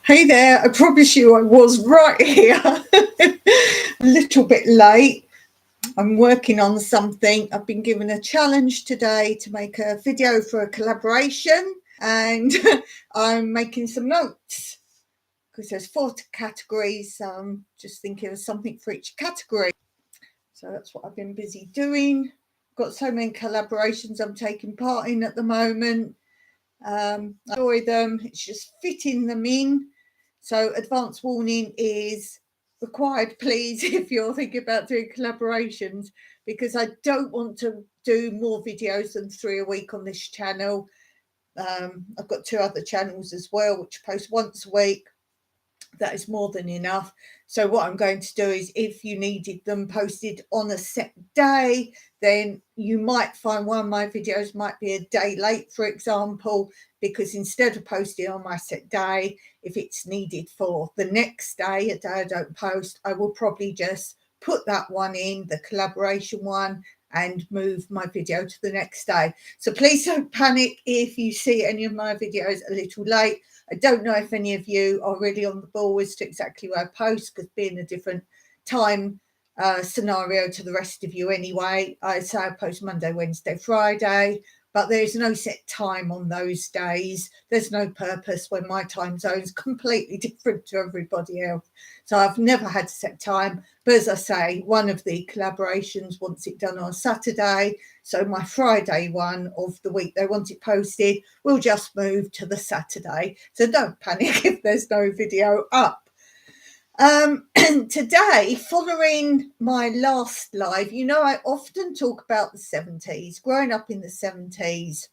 Hey there, I promise you I was right here. A little bit late. I'm working on something. I've been given a challenge today to make a video for a collaboration, and I'm making some notes because there's 4 categories. So I'm just thinking of something for each category. So that's what I've been busy doing. Got so many collaborations I'm taking part in at the moment. I enjoy them. It's just fitting them in. So advance warning is required, please, if you're thinking about doing collaborations, because I don't want to do more videos than 3 a week on this channel. I've got 2 other channels as well, which post once a week. That is more than enough. So what I'm going to do is, if you needed them posted on a set day, then you might find one of my videos might be a day late, for example, because instead of posting on my set day, if it's needed for the next day, a day I don't post, I will probably just put that one in, the collaboration one, and move my video to the next day. So please don't panic if you see any of my videos a little late. I don't know if any of you are really on the ball as to exactly where I post, because being a different time scenario to the rest of you anyway, I say I post Monday, Wednesday, Friday, but there's no set time on those days. There's no purpose when my time zone is completely different to everybody else. So I've never had a set time. But as I say, one of the collaborations wants it done on Saturday. So my Friday one of the week they want it posted will just move to the Saturday. So don't panic if there's no video up. Today, following my last live, I often talk about the 70s. Growing up in the 70s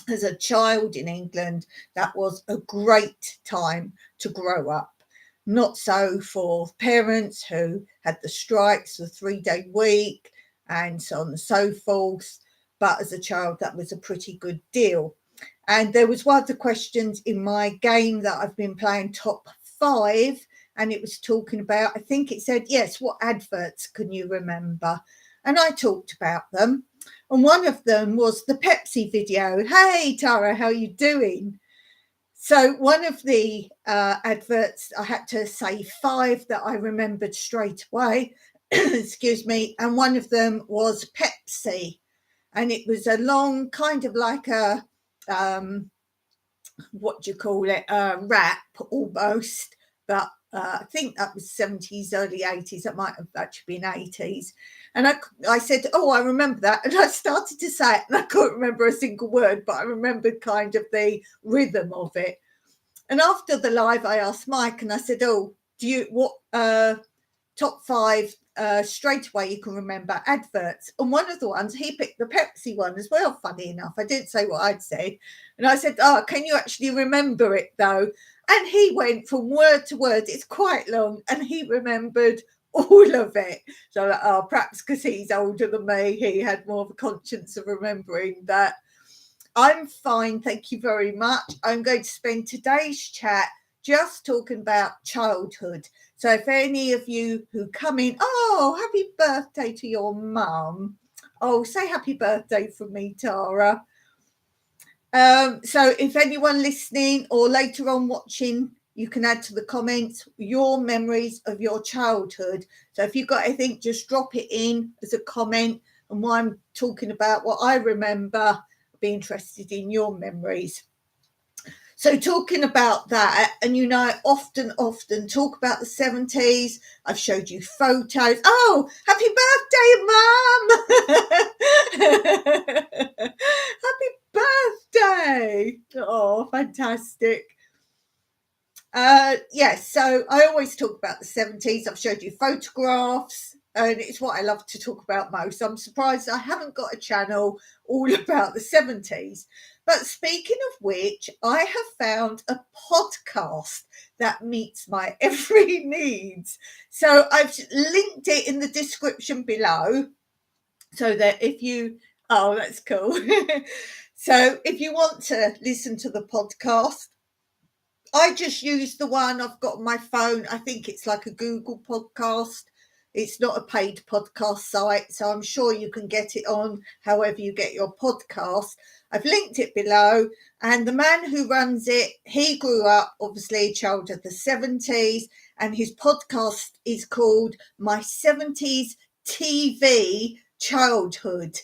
as a child in England, that was a great time to grow up. Not so for parents who had the strikes, the 3-day week, and so on and so forth. But as a child, that was a pretty good deal. And there was one of the questions in my game that I've been playing, Top 5, and it was talking about, I think it said, yes, what adverts can you remember? And I talked about them. And one of them was the Pepsi video. Hey, Tara, how are you doing? So one of the adverts, I had to say 5 that I remembered straight away. Excuse me. And one of them was Pepsi. And it was a long, kind of like a, what do you call it, a rap almost. But I think that was 70s, early 80s. That might have actually been 80s. And I said, oh, I remember that. And I started to say it, and I couldn't remember a single word, but I remembered kind of the rhythm of it. And after the live, I asked Mike, and I said, oh, what top 5 straight away you can remember adverts? And one of the ones, he picked the Pepsi one as well, funny enough. I didn't say what I'd said. And I said, oh, can you actually remember it though? And he went from word to word. It's quite long, and he remembered all of it. So perhaps because he's older than me, he had more of a conscience of remembering that. I'm fine, thank you very much. I'm going to spend today's chat just talking about childhood. So if any of you who come in, oh, happy birthday to your mum. Oh, say happy birthday from me, Tara. So if anyone listening or later on watching, you can add to the comments your memories of your childhood. So if you've got anything, just drop it in as a comment. And while I'm talking about what I remember, I'll be interested in your memories. So talking about that, and I often talk about the 70s. I've showed you photos. Oh, happy birthday, Mum! Happy birthday! Oh, fantastic. Yes, so I always talk about the 70s. I've showed you photographs, and it's what I love to talk about most. I'm surprised I haven't got a channel all about the 70s. But speaking of which, I have found a podcast that meets my every needs. So I've linked it in the description below, so that if you, oh, that's cool. So if you want to listen to the podcast, I just use the one I've got on my phone. I think it's like a Google podcast. It's not a paid podcast site, so I'm sure you can get it on however you get your podcast. I've linked it below, and the man who runs it, he grew up, obviously, a child of the 70s, and his podcast is called My 70s TV Childhood.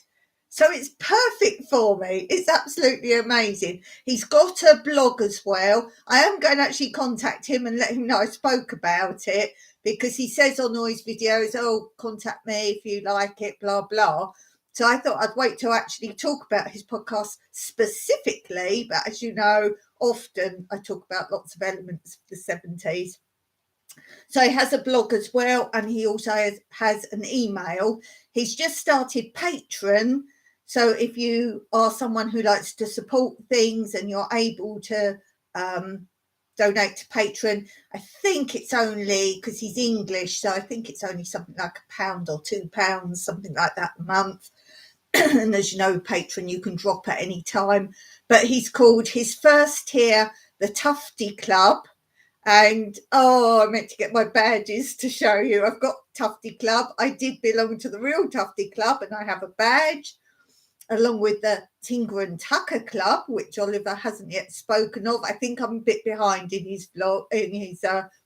So it's perfect for me. It's absolutely amazing. He's got a blog as well. I am going to actually contact him and let him know I spoke about it, because he says on all his videos, oh, contact me if you like it, blah, blah. So I thought I'd wait to actually talk about his podcast specifically. But as you know, often I talk about lots of elements of the 70s. So he has a blog as well, and he also has an email. He's just started Patreon. So if you are someone who likes to support things and you're able to donate to Patreon, I think it's only, because he's English, so I think it's only something like £1 or £2, something like that a month. And as you know, Patreon you can drop at any time. But he's called his first tier the Tufty Club. And I meant to get my badges to show you. I've got Tufty Club. I did belong to the real Tufty Club, and I have a badge, along with the Tinker and Tucker Club, which Oliver hasn't yet spoken of. I think I'm a bit behind in his vlog, in his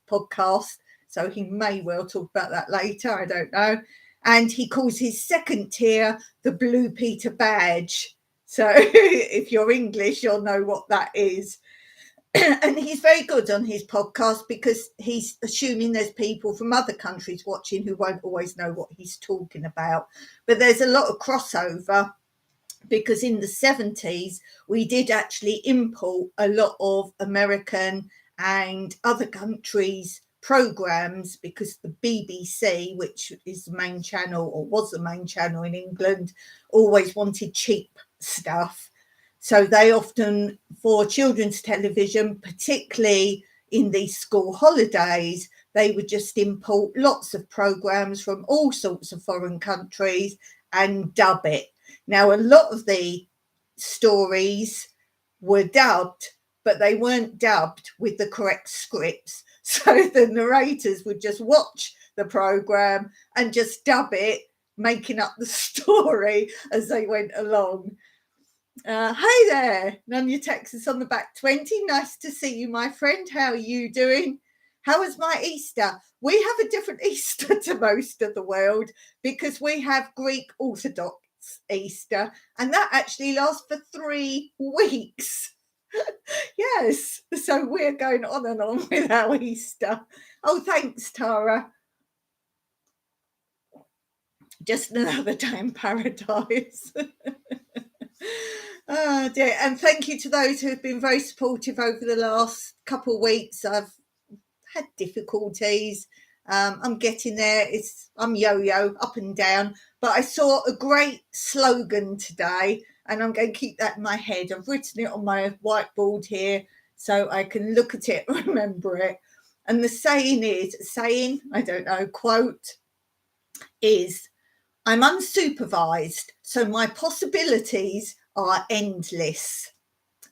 podcast, so he may well talk about that later. I don't know. And he calls his second tier the Blue Peter Badge. So if you're English, you'll know what that is. And he's very good on his podcast, because he's assuming there's people from other countries watching who won't always know what he's talking about. But there's a lot of crossover, because in the 70s, we did actually import a lot of American and other countries' programs, because the BBC, which is the main channel, or was the main channel in England, always wanted cheap stuff. So they often, for children's television, particularly in these school holidays, they would just import lots of programs from all sorts of foreign countries and dub it. Now, a lot of the stories were dubbed, but they weren't dubbed with the correct scripts. So the narrators would just watch the program and just dub it, making up the story as they went along. Hey there, Nunya Texas on the back 20. Nice to see you, my friend. How are you doing? How was my Easter? We have a different Easter to most of the world, because we have Greek Orthodox Easter, and that actually lasts for 3 weeks. Yes, so we're going on and on with our Easter. Oh, thanks, Tara. Just another day in paradise. Oh dear. And thank you to those who have been very supportive over the last couple of weeks. I've had difficulties. I'm getting there. I'm yo-yo, up and down. But I saw a great slogan today, and I'm going to keep that in my head. I've written it on my whiteboard here so I can look at it and remember it. And the saying, I don't know, quote is, I'm unsupervised, so my possibilities are endless.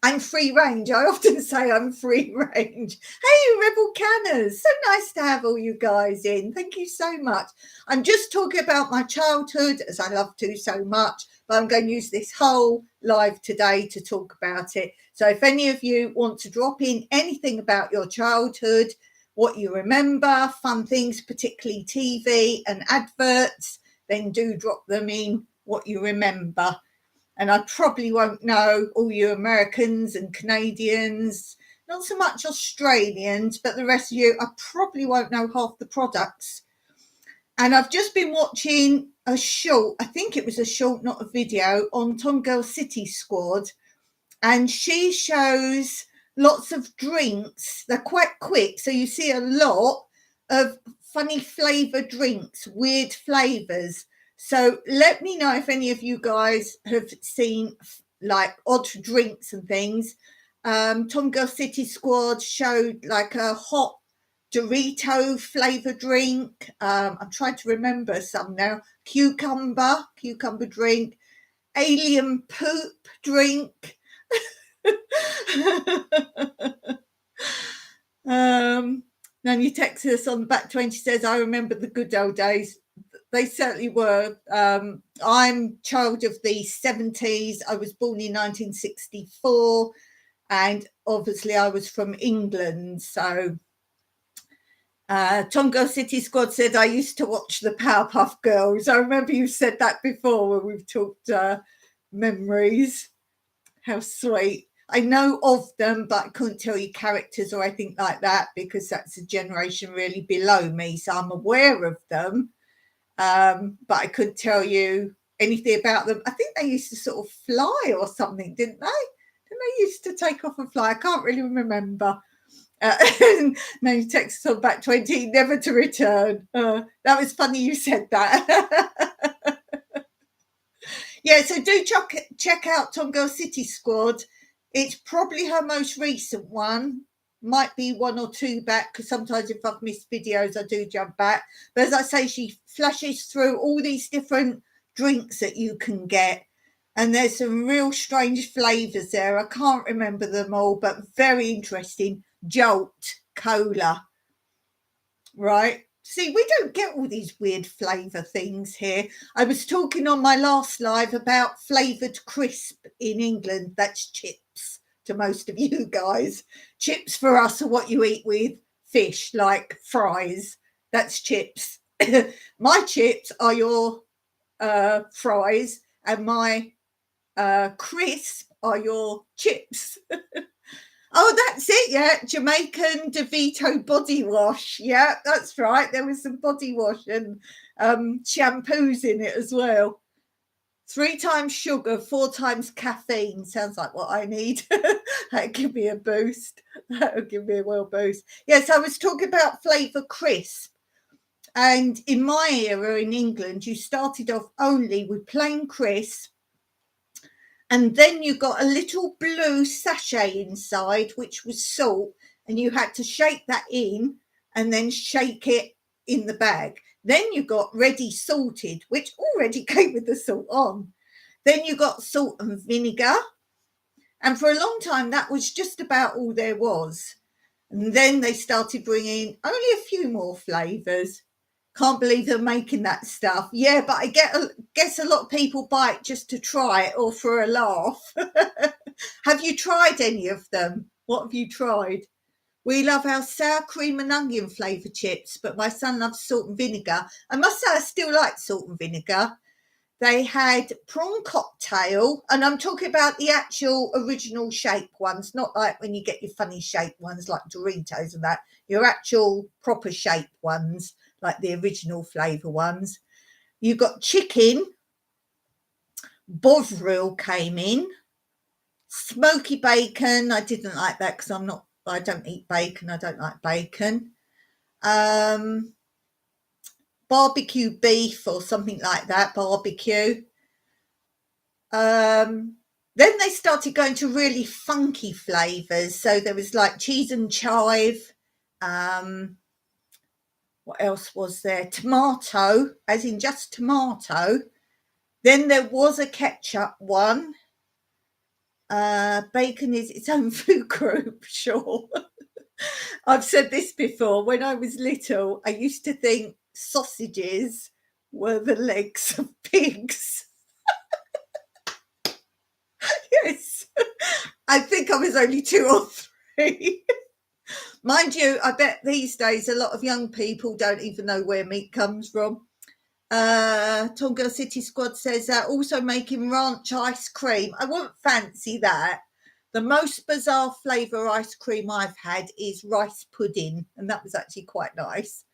I'm free range. I often say I'm free range. Hey, Rebel Canners. So nice to have all you guys in. Thank you so much. I'm just talking about my childhood, as I love to so much, but I'm going to use this whole live today to talk about it. So if any of you want to drop in anything about your childhood, what you remember, fun things, particularly TV and adverts, then do drop them in, what you remember. And I probably won't know all you Americans and Canadians, not so much Australians, but the rest of you, I probably won't know half the products. And I've just been watching a short, I think it was a short, not a video, on Tom Girl City Squad. And she shows lots of drinks. They're quite quick, so you see a lot of funny flavoured drinks, weird flavours. So let me know if any of you guys have seen like odd drinks and things. Tom Girl City Squad showed like a hot Dorito flavor drink. I'm trying to remember some now. Cucumber drink. Alien poop drink. Nanny Texas on the back 20 says, I remember the good old days. They certainly were. I'm child of the 70s. I was born in 1964, and obviously I was from England. So Tonga City Squad said, I used to watch the Powerpuff Girls. I remember you said that before when we've talked memories. How sweet. I know of them, but I couldn't tell you characters or anything like that because that's a generation really below me. So I'm aware of them, but I couldn't tell you anything about them. I think they used to sort of fly or something, didn't they? Didn't they used to take off and fly? I can't really remember. No, you text on back 20, never to return. That was funny you said that. Yeah, so do check out Tom Girl City Squad. It's probably her most recent one. Might be one or two back because sometimes if I've missed videos, I do jump back. But as I say, she flashes through all these different drinks that you can get. And there's some real strange flavours there. I can't remember them all, but very interesting. Jolt Cola, right? See, we don't get all these weird flavour things here. I was talking on my last live about flavoured crisp in England. That's chips to most of you guys. Chips for us are what you eat with fish, like fries. That's chips. My chips are your fries, and my crisp are your chips. Oh, that's it, yeah. Jamaican DeVito body wash. Yeah, that's right. There was some body wash and shampoos in it as well. 3 times sugar, 4 times caffeine. Sounds like what I need. That'll give me a boost. That'll give me a well boost. Yes, I was talking about flavour crisp. And in my era in England, you started off only with plain crisp. And then you got a little blue sachet inside, which was salt, and you had to shake that in and then shake it in the bag. Then you got ready salted, which already came with the salt on. Then you got salt and vinegar. And for a long time, that was just about all there was. And then they started bringing only a few more flavours. Can't believe they're making that stuff. Yeah, but I guess a lot of people buy it just to try it or for a laugh. Have you tried any of them? What have you tried? We love our sour cream and onion flavoured chips, but my son loves salt and vinegar. I must say I still like salt and vinegar. They had prawn cocktail, and I'm talking about the actual original shape ones, not like when you get your funny shaped ones like Doritos and that, your actual proper shaped ones, like the original flavour ones. You got chicken, bovril came in, smoky bacon. I didn't like that because I don't eat bacon. I don't like bacon. Barbecue beef or something like that, barbecue. Then they started going to really funky flavours. So there was like cheese and chive. What else was there? Tomato, as in just tomato. Then there was a ketchup one. Bacon is its own food group, sure. I've said this before. When I was little, I used to think sausages were the legs of pigs. Yes. I think I was only 2 or 3. Mind you, I bet these days a lot of young people don't even know where meat comes from. Tonga City Squad says also making ranch ice cream. I wouldn't fancy that. The most bizarre flavour ice cream I've had is rice pudding, and that was actually quite nice.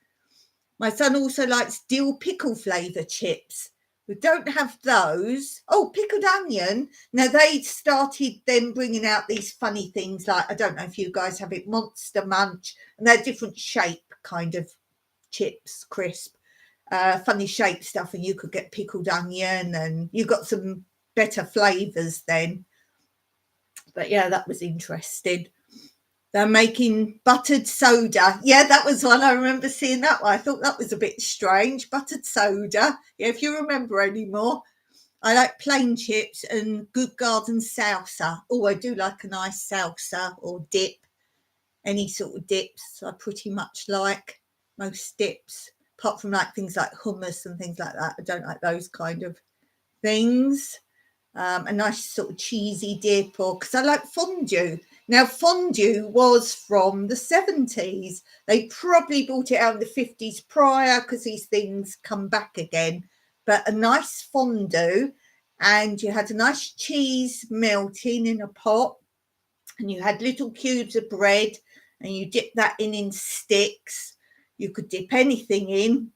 My son also likes dill pickle flavour chips. We don't have those. Oh, pickled onion. Now, they started then bringing out these funny things like, I don't know if you guys have it, Monster Munch, and they're different shape kind of chips, crisp. Funny shape stuff, and you could get pickled onion, and you got some better flavours then. But yeah, that was interesting. They're making buttered soda. Yeah, that was one. I remember seeing that one. I thought that was a bit strange. Buttered soda. Yeah, if you remember any more. I like plain chips and Good Garden salsa. Oh, I do like a nice salsa or dip. Any sort of dips I pretty much like. Most dips. apart from like things like hummus and things like that. I don't like those kind of things. A nice sort of cheesy dip, or because I like fondue. Now, fondue was from the 70s. They probably brought it out in the 50s prior, because these things come back again. But a nice fondue, and you had a nice cheese melting in a pot, and you had little cubes of bread, and you dip that in sticks. You could dip anything in,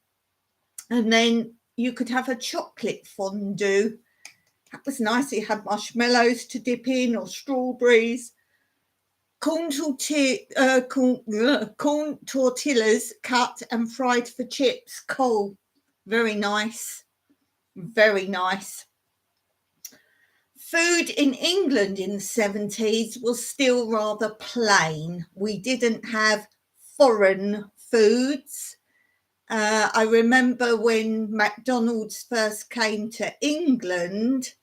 and then you could have a chocolate fondue. That was nice. You had marshmallows to dip in, or strawberries. Corn tortillas cut and fried for chips. Cool. Very nice. Very nice. Food in England in the 70s was still rather plain. We didn't have foreign foods. I remember when McDonald's first came to England,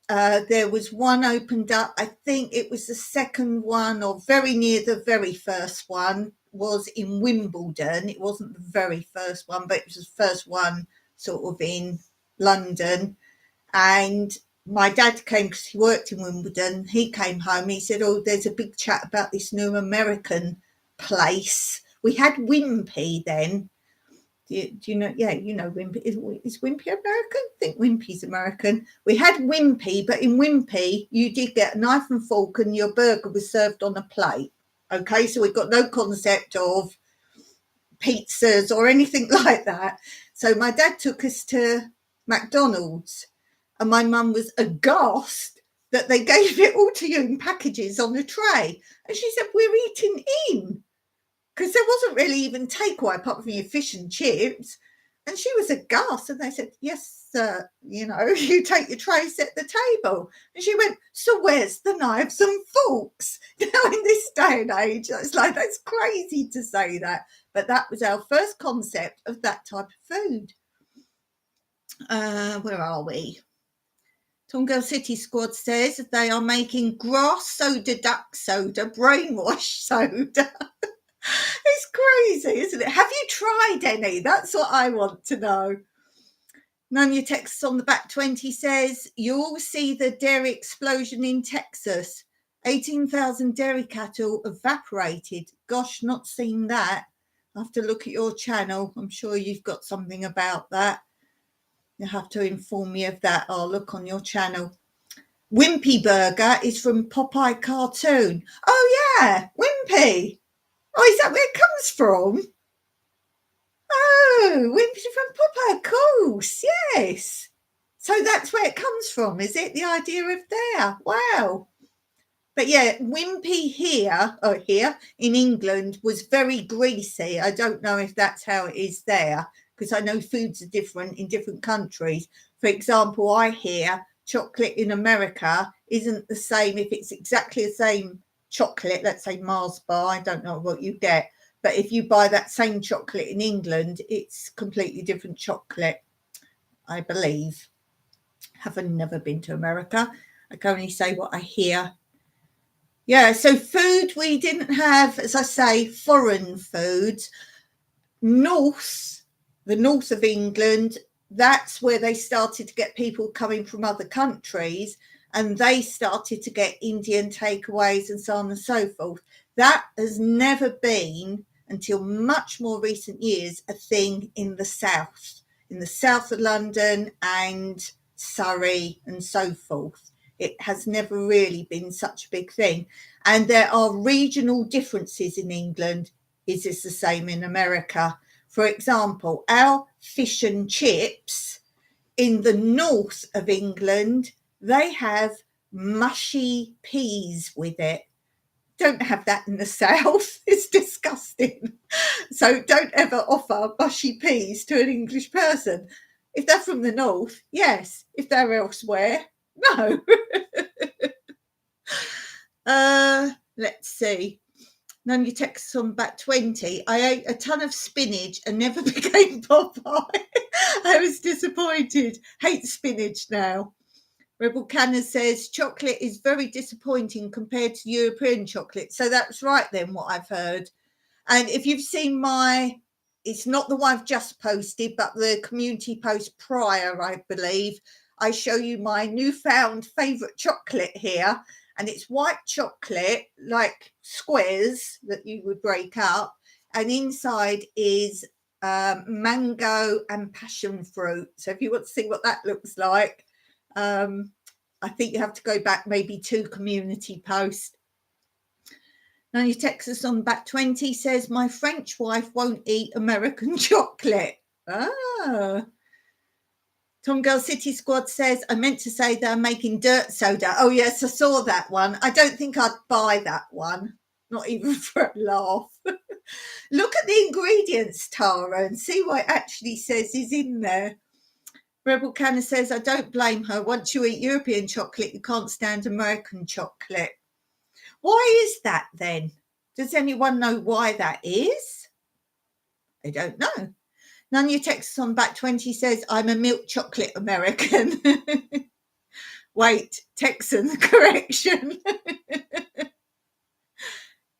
there was one opened up. I think it was the second one, or very near the very first one, was in Wimbledon. It wasn't the very first one, but it was the first one sort of in London. And my dad came, because he worked in Wimbledon. He came home. He said, oh, there's a big chat about this new American place. We had Wimpy then. Do you know? Yeah, you know Wimpy. Is Wimpy American? I think Wimpy's American. We had Wimpy, but in Wimpy, you did get a knife and fork, and your burger was served on a plate. Okay, so we've got no concept of pizzas or anything like that. So my dad took us to McDonald's, and my mum was aghast that they gave it all to you in packages on a tray. And she said, we're eating in. Because there wasn't really even takeaway apart from your fish and chips. And she was aghast. And they said, yes, sir, you know, you take your tray, set the table. And she went, so where's the knives and forks? Now, in this day and age, it's like, that's crazy to say that. But that was our first concept of that type of food. Where are we? Tom Girl City Squad says they are making grass soda, duck soda, brainwash soda. It's crazy, isn't it? Have you tried any? That's what I want to know. None your texts on the back 20 says, you'll see the dairy explosion in Texas. 18,000 dairy cattle evaporated. Gosh, not seen that. I'll have to look at your channel. I'm sure you've got something about that. You'll have to inform me of that. I'll look on your channel. Wimpy Burger is from Popeye cartoon. Oh, yeah, Wimpy. Oh, is that where it comes from? Oh, Wimpy from Popeye, of course, yes. So that's where it comes from, is it? The idea of there. Wow. But yeah, Wimpy here in England was very greasy. I don't know if that's how it is there, because I know foods are different in different countries. For example, I hear chocolate in America isn't the same if it's exactly the same chocolate, let's say Mars bar, I don't know what you get, but if you buy that same chocolate in England, it's completely different chocolate, I believe. Haven't never been to America. I can only say what I hear. Yeah, so food, we didn't have, as I say, foreign foods. The north of England, that's where they started to get people coming from other countries, and they started to get Indian takeaways and so on and so forth. That has never been, until much more recent years, a thing in the south of London and Surrey and so forth. It has never really been such a big thing. And there are regional differences in England. Is this the same in America? For example, our fish and chips in the north of England, they have mushy peas with it. Don't have that in the south. It's disgusting. So don't ever offer mushy peas to an English person. If they're from the north, yes. If they're elsewhere, no. Let's see. None of your texts on back 20. I ate a ton of spinach and never became Popeye. I was disappointed. Hate spinach now. Rebel Canna says chocolate is very disappointing compared to European chocolate. So that's right then, what I've heard. And if you've seen my it's not the one I've just posted, but the community post prior, I believe. I show you my newfound favourite chocolate here, and it's white chocolate, like squares that you would break up, and inside is mango and passion fruit. So if you want to see what that looks like, I think you have to go back maybe 2 community posts. Now you text us on back 20, says, my French wife won't eat American chocolate. Ah. Tom Girl City Squad says, I meant to say they're making dirt soda. Oh, yes, I saw that one. I don't think I'd buy that one, not even for a laugh. Look at the ingredients, Tara, and see what it actually says is in there. Rebel Canna says, I don't blame her. Once you eat European chocolate, you can't stand American chocolate. Why is that then? Does anyone know why that is? I don't know. None of your texts on back 20 says, I'm a milk chocolate American. Wait, Texan, correction.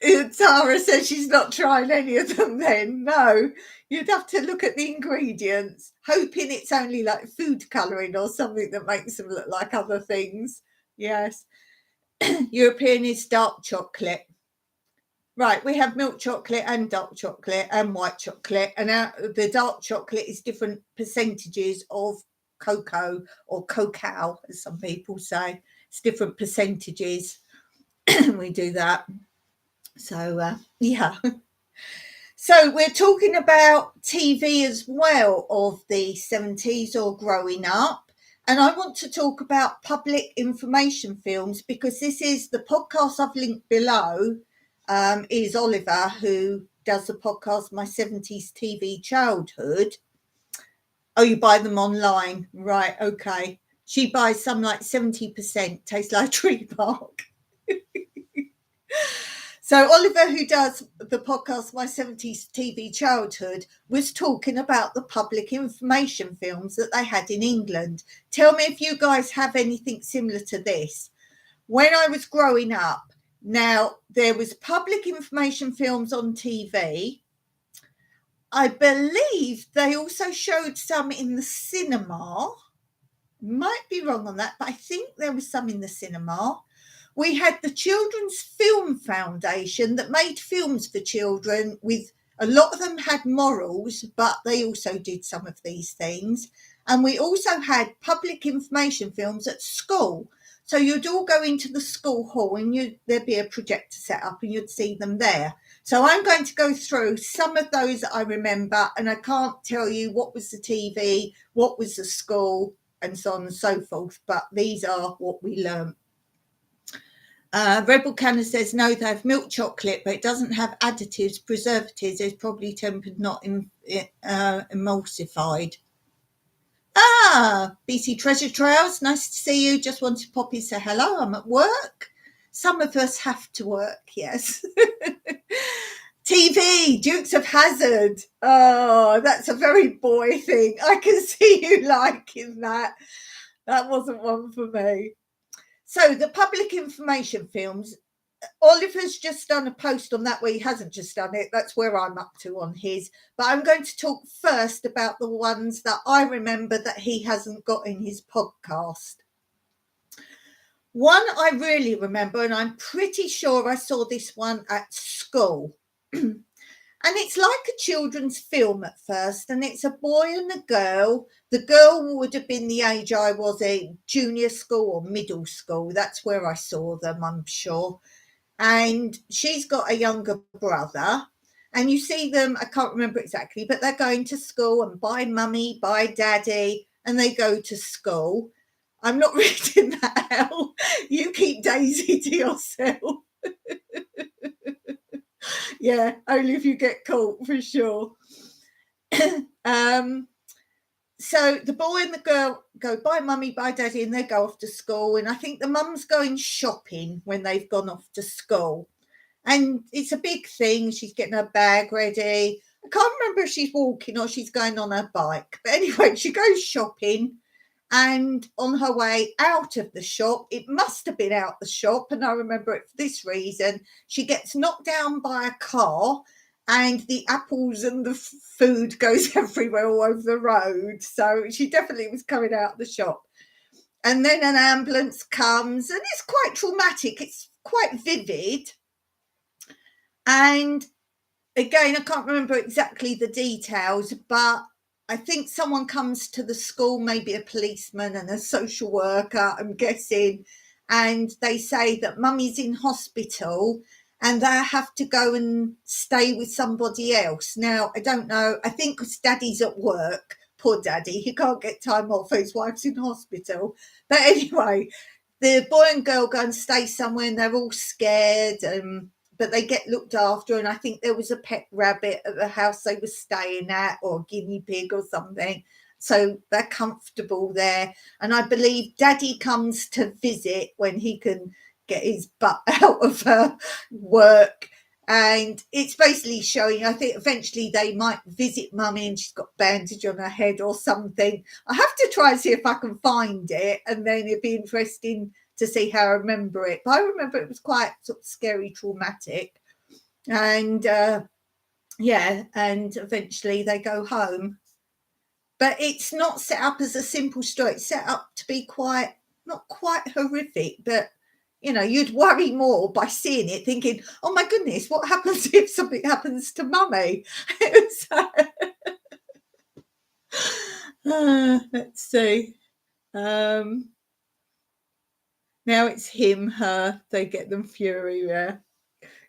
Tara says she's not trying any of them then. No, you'd have to look at the ingredients, hoping it's only like food colouring or something that makes them look like other things. Yes. European is dark chocolate. Right, we have milk chocolate and dark chocolate and white chocolate, and the dark chocolate is different percentages of cocoa or cacao, as some people say. It's different percentages. We do that. So, yeah. So we're talking about TV as well of the 70s or growing up. And I want to talk about public information films because this is the podcast I've linked below. Is Oliver, who does the podcast My 70s TV Childhood. Oh, you buy them online. Right, okay. She buys some like 70%, tastes like tree bark. So Oliver, who does the podcast My 70s TV Childhood, was talking about the public information films that they had in England. Tell me if you guys have anything similar to this. When I was growing up, now there was public information films on TV. I believe they also showed some in the cinema. Might be wrong on that, but I think there was some in the cinema. We had the Children's Film Foundation that made films for children with a lot of them had morals, but they also did some of these things. And we also had public information films at school. So you'd all go into the school hall and there'd be a projector set up and you'd see them there. So I'm going to go through some of those that I remember, and I can't tell you what was the TV, what was the school, and so on and so forth. But these are what we learned. Rebel Canna says, no, they have milk chocolate, but it doesn't have additives, preservatives. It's probably tempered, not emulsified. BC Treasure Trails, nice to see you. Just wanted to pop in, say hello. I'm at work. Some of us have to work, yes. TV, Dukes of Hazzard. Oh, that's a very boy thing. I can see you liking that. That wasn't one for me. So the public information films, Oliver's just done a post on that where he hasn't just done it. That's where I'm up to on his. But I'm going to talk first about the ones that I remember that he hasn't got in his podcast. One I really remember, and I'm pretty sure I saw this one at school. And it's like a children's film at first, and it's a boy and a girl. The girl would have been the age I was in, junior school or middle school. That's where I saw them, I'm sure. And she's got a younger brother. And you see them, I can't remember exactly, but they're going to school and bye mummy, bye daddy, and they go to school. I'm not reading that out. You keep Daisy to yourself. Yeah, only if you get caught, for sure. So the boy and the girl go, bye mummy, bye daddy, and they go off to school. And I think the mum's going shopping when they've gone off to school. And it's a big thing. She's getting her bag ready. I can't remember if she's walking or she's going on her bike. But anyway, she goes shopping. And on her way out of the shop, it must have been out the shop, and I remember it for this reason, she gets knocked down by a car and the apples and the food goes everywhere all over the road. So she definitely was coming out of the shop. And then an ambulance comes, and it's quite traumatic. It's quite vivid. And again, I can't remember exactly the details, but I think someone comes to the school, maybe a policeman and a social worker, I'm guessing, and they say that mummy's in hospital and they have to go and stay with somebody else. Now, I don't know, I think because daddy's at work, poor daddy, he can't get time off, his wife's in hospital. But anyway, the boy and girl go and stay somewhere and they're all scared, but they get looked after. And I think there was a pet rabbit at the house they were staying at, or a guinea pig or something. So they're comfortable there. And I believe daddy comes to visit when he can get his butt out of work. And it's basically showing, I think eventually they might visit mummy and she's got bandage on her head or something. I have to try and see if I can find it, and then it'd be interesting to see how I remember it. But I remember it was quite sort of scary, traumatic. And yeah, and eventually they go home. But it's not set up as a simple story. It's set up to be quite, not quite horrific, but you know, you'd worry more by seeing it, thinking, oh my goodness, what happens if something happens to mummy? Let's see. Now it's him, her, they get them fury, yeah.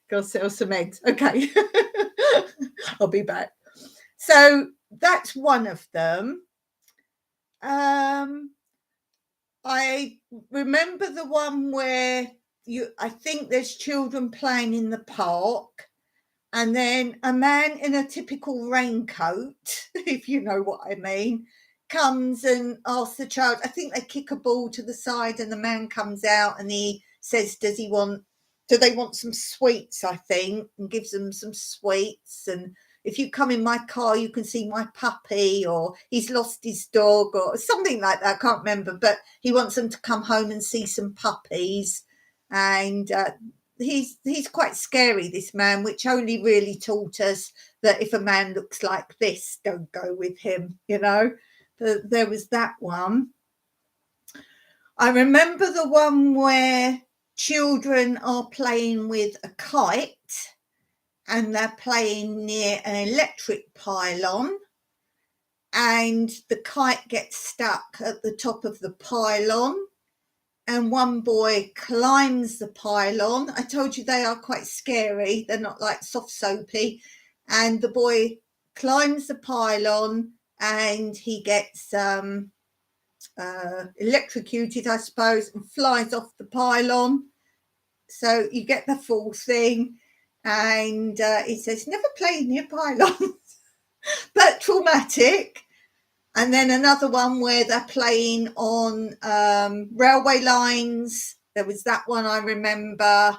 Go sell some eggs. Okay. I'll be back. So that's one of them. I remember the one where I think there's children playing in the park, and then a man in a typical raincoat, if you know what I mean, comes and asks the child, I think they kick a ball to the side and the man comes out and he says, do they want some sweets, I think, and gives them some sweets. And if you come in my car, you can see my puppy, or he's lost his dog or something like that. I can't remember, but he wants them to come home and see some puppies. And he's quite scary, this man, which only really taught us that if a man looks like this, don't go with him, you know. There was that one. I remember the one where children are playing with a kite and they're playing near an electric pylon, and the kite gets stuck at the top of the pylon, and one boy climbs the pylon. I told you they are quite scary. They're not like soft soapy. And the boy climbs the pylon and he gets electrocuted, I suppose, and flies off the pylon. So you get the full thing. And he says, never play near pylons, but traumatic. And then another one where they're playing on railway lines. There was that one I remember.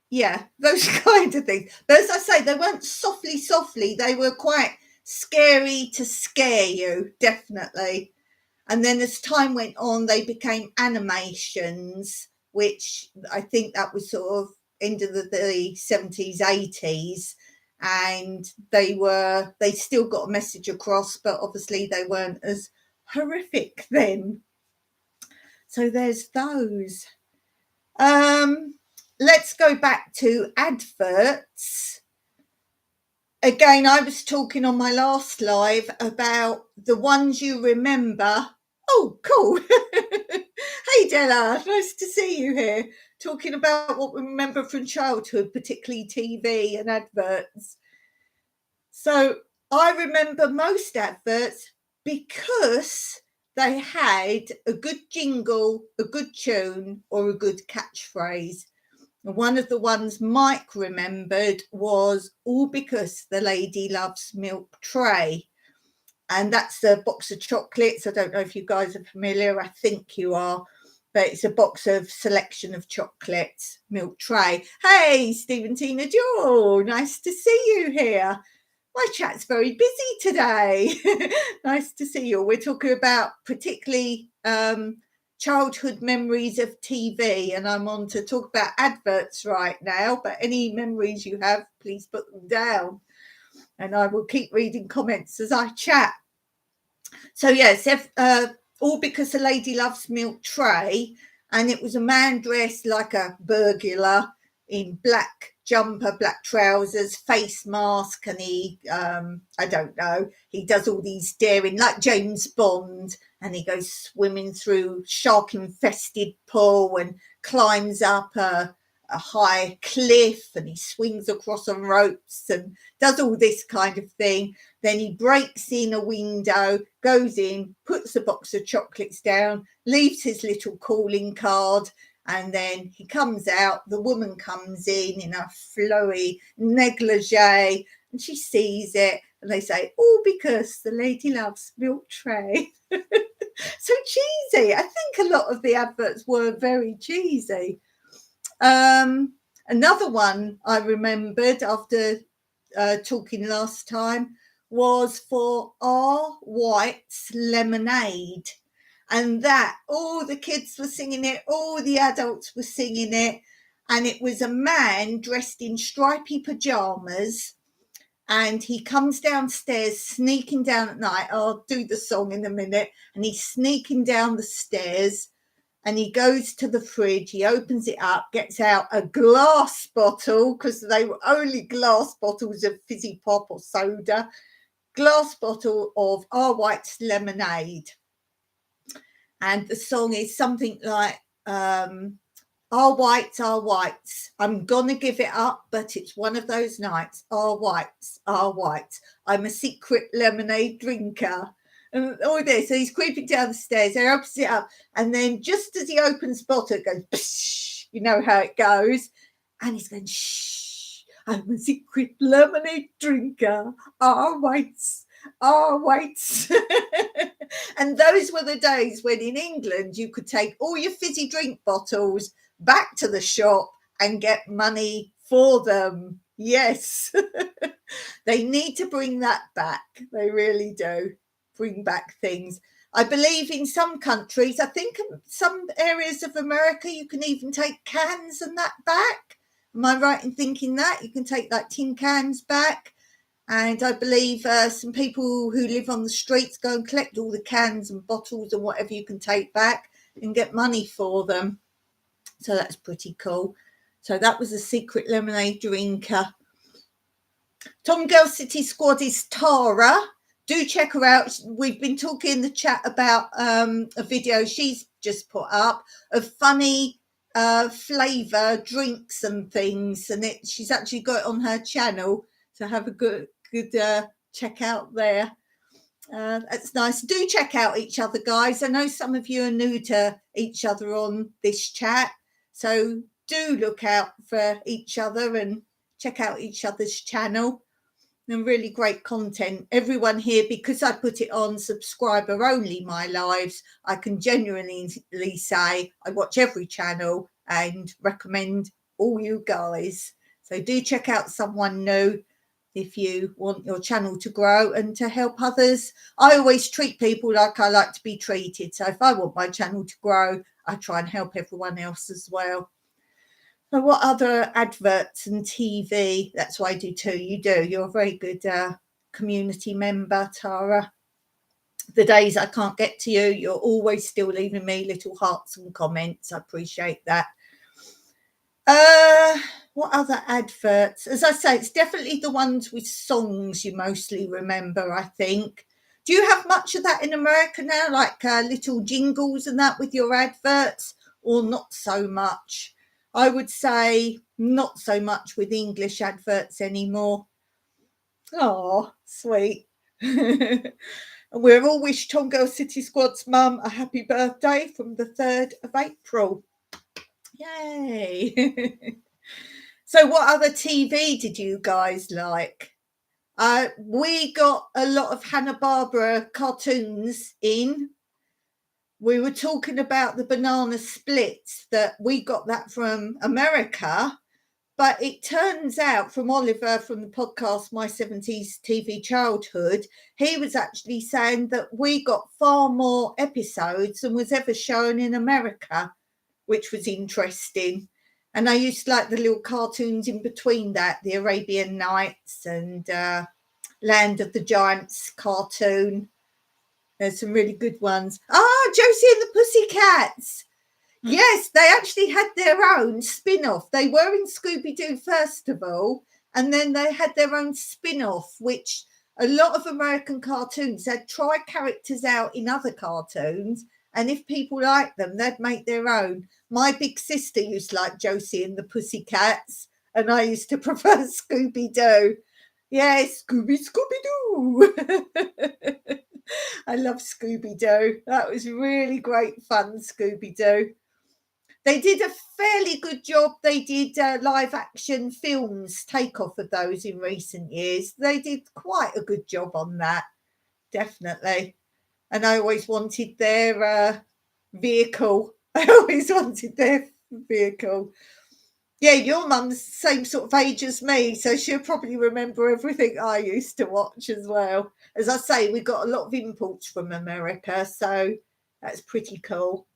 Yeah, those kind of things. But as I say, they weren't softly. They were quite scary to scare you, definitely. And then as time went on, they became animations, which I think that was sort of end of the 70s, 80s. And they still got a message across, but obviously they weren't as horrific then. So there's those. Let's go back to adverts. Again, I was talking on my last live about the ones you remember. Oh, cool. Hey, Della, nice to see you here. Talking about what we remember from childhood, particularly TV and adverts. So I remember most adverts because they had a good jingle, a good tune, or a good catchphrase. One of the ones Mike remembered was All Because the Lady Loves Milk Tray. And that's a box of chocolates. I don't know if you guys are familiar. I think you are. But it's a box of selection of chocolates, Milk Tray. Hey, Stephen Tina Jewel, nice to see you here. My chat's very busy today. Nice to see you. We're talking about particularly childhood memories of TV, and I'm on to talk about adverts right now, but any memories you have, please put them down, and I will keep reading comments as I chat. So yes, all because a lady loves milk tray, and it was a man dressed like a burglar in black jumper, black trousers, face mask, and he I don't know, he does all these daring, like James Bond, and he goes swimming through shark infested pool and climbs up a high cliff, and he swings across on ropes and does all this kind of thing. Then he breaks in a window, goes in, puts a box of chocolates down, leaves his little calling card, and then he comes out. The woman comes in a flowy negligee, and she sees it, and they say, "Oh, because the lady loves milk tray." So cheesy. I think a lot of the adverts were very cheesy. Another one I remembered after talking last time was for R. White's Lemonade. And that, all the kids were singing it, all the adults were singing it. And it was a man dressed in stripy pajamas. And he comes downstairs, sneaking down at night. I'll do the song in a minute. And he's sneaking down the stairs. And he goes to the fridge, he opens it up, gets out a glass bottle, because they were only glass bottles of fizzy pop or soda, glass bottle of R. White's Lemonade. And the song is something like, R. White's, R. White's, I'm gonna give it up, but it's one of those nights. R. White's, R. White's, I'm a secret lemonade drinker. And all this, so he's creeping down the stairs, he opens it up, and then just as he opens the bottle, it goes, psh, you know how it goes, and he's going, shh, I'm a secret lemonade drinker, R. White's, R. White's. And those were the days when in England you could take all your fizzy drink bottles back to the shop and get money for them. Yes. They need to bring that back, they really do. Bring back things. I believe in some countries, I think some areas of America, you can even take cans and that back. Am I right in thinking that? You can take like tin cans back. And I believe some people who live on the streets go and collect all the cans and bottles and whatever you can take back and get money for them. So that's pretty cool. So that was a secret lemonade drinker. Tom Girl City Squad is Tara. Do check her out. We've been talking in the chat about a video she's just put up of funny flavour drinks and things, and she's actually got it on her channel, so have a good check out there. That's nice. Do check out each other, guys. I know some of you are new to each other on this chat, so do look out for each other and check out each other's channel. And really great content. Everyone here, because I put it on subscriber only, my lives, I can genuinely say I watch every channel and recommend all you guys. So do check out someone new if you want your channel to grow and to help others. I always treat people like I like to be treated. So if I want my channel to grow, I try and help everyone else as well. So what other adverts and TV? That's what I do too. You do. You're a very good community member, Tara. The days I can't get to you, you're always still leaving me little hearts and comments. I appreciate that. What other adverts? As I say, it's definitely the ones with songs you mostly remember, I think. Do you have much of that in America now, like little jingles and that with your adverts, or not so much? I would say not so much with English adverts anymore. Oh, sweet. We'll all wish Tom Girl City Squad's mum a happy birthday from the 3rd of April. Yay. So what other TV did you guys like? We got a lot of Hanna-Barbera cartoons in. We were talking about the banana splits, that we got that from America, But it turns out from Oliver from the podcast My 70s TV Childhood, he was actually saying that we got far more episodes than was ever shown in America, which was interesting. And I used to like the little cartoons in between that, the Arabian Nights and Land of the Giants cartoon. There's some really good ones. Josie and the Pussycats. Yes, they actually had their own spin-off. They were in Scooby-Doo first of all, and then they had their own spin-off, which a lot of American cartoons, they'd try characters out in other cartoons, and if people liked them, they'd make their own. My big sister used to like Josie and the Pussycats, and I used to prefer Scooby-Doo. Yes, Scooby-Doo. I love Scooby-Doo. That was really great fun, Scooby-Doo. They did a fairly good job. They did live action films, takeoff of those in recent years. They did quite a good job on that, definitely. And I always wanted their vehicle. I always wanted their vehicle. Yeah, your mum's the same sort of age as me, so she'll probably remember everything I used to watch as well. As I say, we got a lot of imports from America, so that's pretty cool.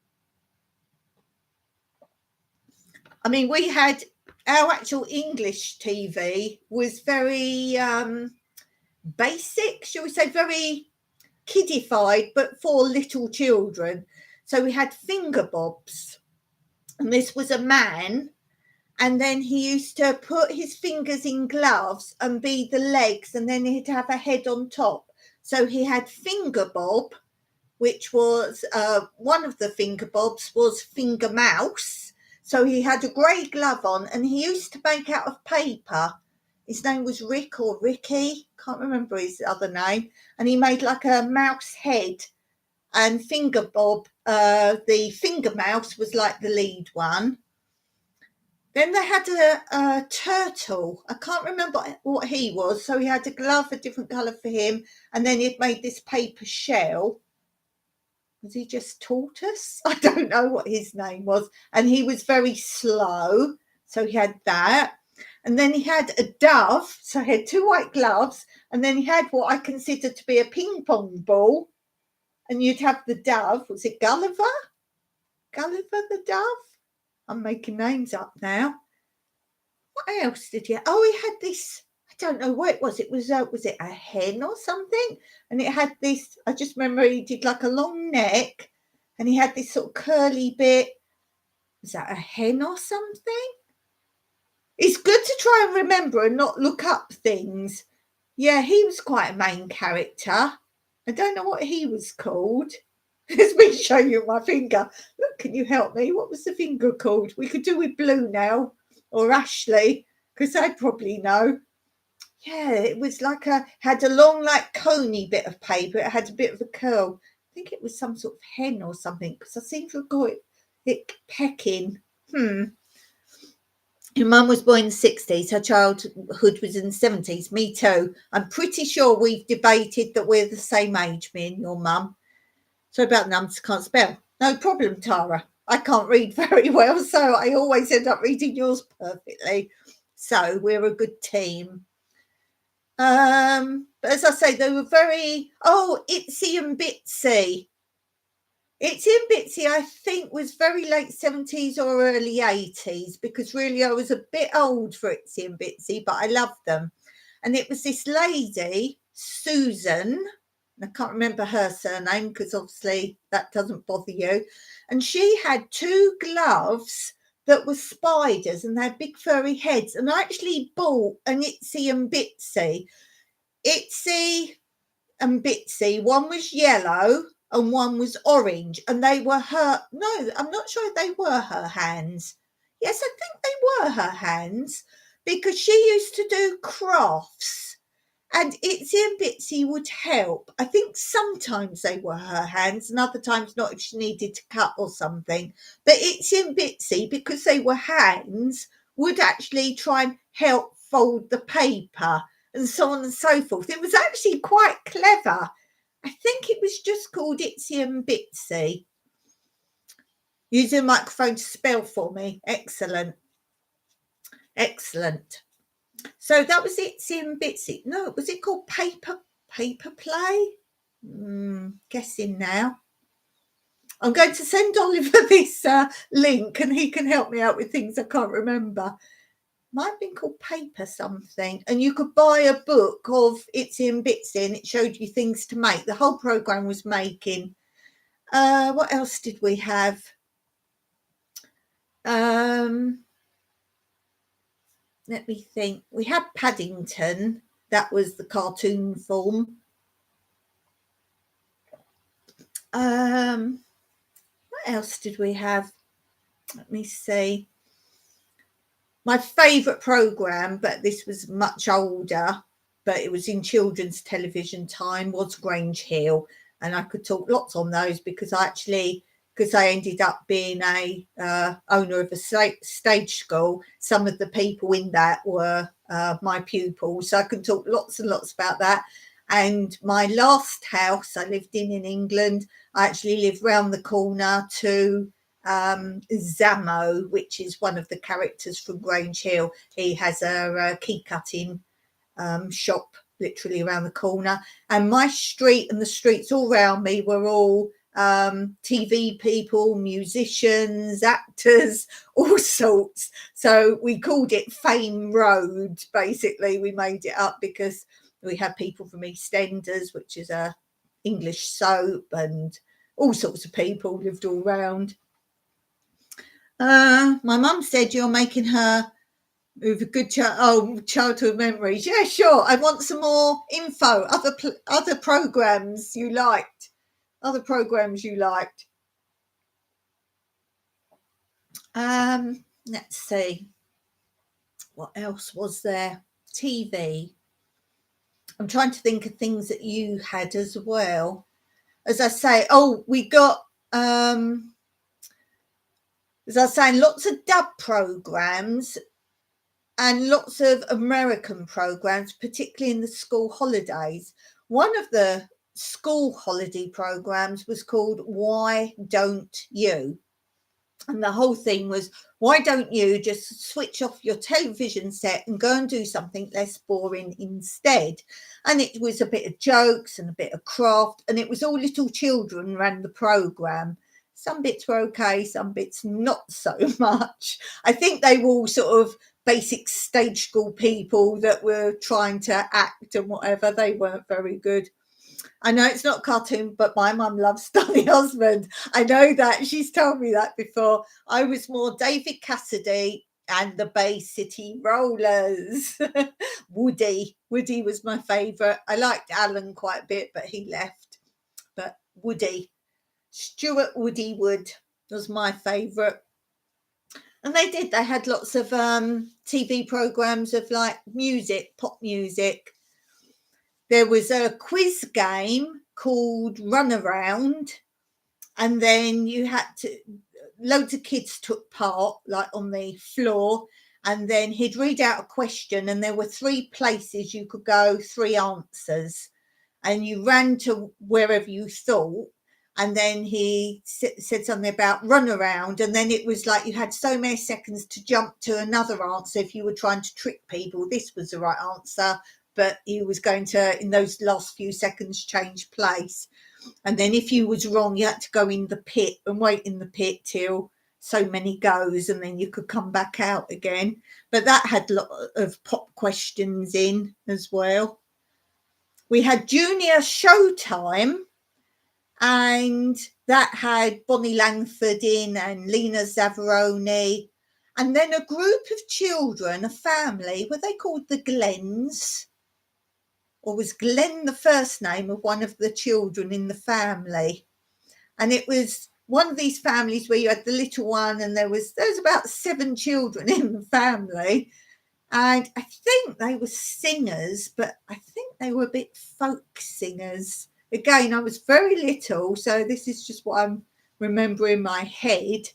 I mean, we had our actual English TV was very basic, shall we say, very kiddified, but for little children. So we had Finger Bobs, and this was a man, and then he used to put his fingers in gloves and be the legs, and then he'd have a head on top. So he had Finger Bob, which was one of the Finger Bobs was Finger Mouse. So he had a grey glove on, and he used to make out of paper. His name was Rick or Ricky, can't remember his other name. And he made like a mouse head. And Finger Bob, the Finger Mouse, was like the lead one. Then they had a turtle. I can't remember what he was. So he had a glove, a different colour for him. And then he'd made this paper shell. Was he just Tortoise? I don't know what his name was. And he was very slow. So he had that. And then he had a dove. So he had two white gloves. And then he had what I consider to be a ping pong ball. And you'd have the dove. Was it Gulliver? Gulliver the dove? I'm making names up now. What else did he have? Oh, he had this. I don't know what it was. It was it a hen or something? And it had this, I just remember he did like a long neck and he had this sort of curly bit. Was that a hen or something? It's good to try and remember and not look up things. Yeah, he was quite a main character. I don't know what he was called. Let me show you my finger. Look, can you help me? What was the finger called? We could do with Blue now or Ashley, because they'd probably know. Yeah, it was like had a long, like, coney bit of paper. It had a bit of a curl. I think it was some sort of hen or something, because I seem to have got it pecking. Your mum was born in the 60s. Her childhood was in the 70s. Me too. I'm pretty sure we've debated that we're the same age, me and your mum. So about numbers, can't spell. No problem, Tara. I can't read very well, so I always end up reading yours perfectly. So we're a good team. But as I say, they were very, Itsy and Bitsy. Itsy and Bitsy, I think, was very late 70s or early 80s, because really I was a bit old for Itsy and Bitsy, but I loved them. And it was this lady, Susan, I can't remember her surname because obviously that doesn't bother you. And she had two gloves that were spiders and they had big furry heads. And I actually bought an Itsy and Bitsy. Itsy and Bitsy, one was yellow and one was orange. And they were no, I'm not sure if they were her hands. Yes, I think they were her hands, because she used to do crafts. And Itsy and Bitsy would help. I think sometimes they were her hands and other times not, if she needed to cut or something. But Itsy and Bitsy, because they were hands, would actually try and help fold the paper and so on and so forth. It was actually quite clever. I think it was just called Itsy and Bitsy. Use a microphone to spell for me. Excellent. Excellent. So that was Itsy and Bitsy. No, was it called Paper Play? Guessing now. I'm going to send Oliver this link and he can help me out with things I can't remember. Might have been called Paper something. And you could buy a book of Itsy and Bitsy and it showed you things to make. The whole programme was making. What else did we have? Let me think. We had Paddington. That was the cartoon form. What else did we have? Let me see. My favourite programme, but this was much older, but it was in children's television time, was Grange Hill. And I could talk lots on those because I ended up being a owner of a stage school. Some of the people in that were my pupils. So I could talk lots and lots about that. And my last house I lived in England, I actually lived round the corner to Zamo, which is one of the characters from Grange Hill. He has a key cutting shop literally around the corner. And my street and the streets all around me were all TV people, musicians, actors, all sorts. So we called it Fame Road. Basically, we made it up because we had people from EastEnders, which is a English soap, and all sorts of people lived all round. My mum said you're making her with a good childhood memories. Yeah, sure. I want some more info. Other programs you liked. Other programs you liked. Let's see. What else was there? TV. I'm trying to think of things that you had as well. As I say, we got as I was saying, lots of dub programs and lots of American programs, particularly in the school holidays. One of the school holiday programs was called Why Don't You? And the whole thing was, why don't you just switch off your television set and go and do something less boring instead? And it was a bit of jokes and a bit of craft, and it was all little children ran the programme. Some bits were okay, some bits not so much. I think they were all sort of basic stage school people that were trying to act and whatever. They weren't very good. I know it's not cartoon, but my mum loves Donny Osmond. I know that. She's told me that before. I was more David Cassidy and the Bay City Rollers. Woody was my favourite. I liked Alan quite a bit, but he left. But Woody, Stuart Woody Wood was my favourite. And they had lots of TV programmes of like music, pop music. There was a quiz game called Runaround, and then loads of kids took part, like on the floor, and then he'd read out a question, and there were 3 places you could go, 3 answers, and you ran to wherever you thought, and then he said something about run around, and then it was like you had so many seconds to jump to another answer if you were trying to trick people. This was the right answer, but he was going to, in those last few seconds, change place. And then if you was wrong, you had to go in the pit and wait in the pit till so many goes, and then you could come back out again. But that had a lot of pop questions in as well. We had Junior Showtime, and that had Bonnie Langford in and Lena Zavaroni. And then a group of children, a family, were they called the Glens? Or was Glenn the first name of one of the children in the family? And it was one of these families where you had the little one, and there was about 7 children in the family. And I think they were singers, but I think they were a bit folk singers. Again, I was very little, so this is just what I'm remembering in my head.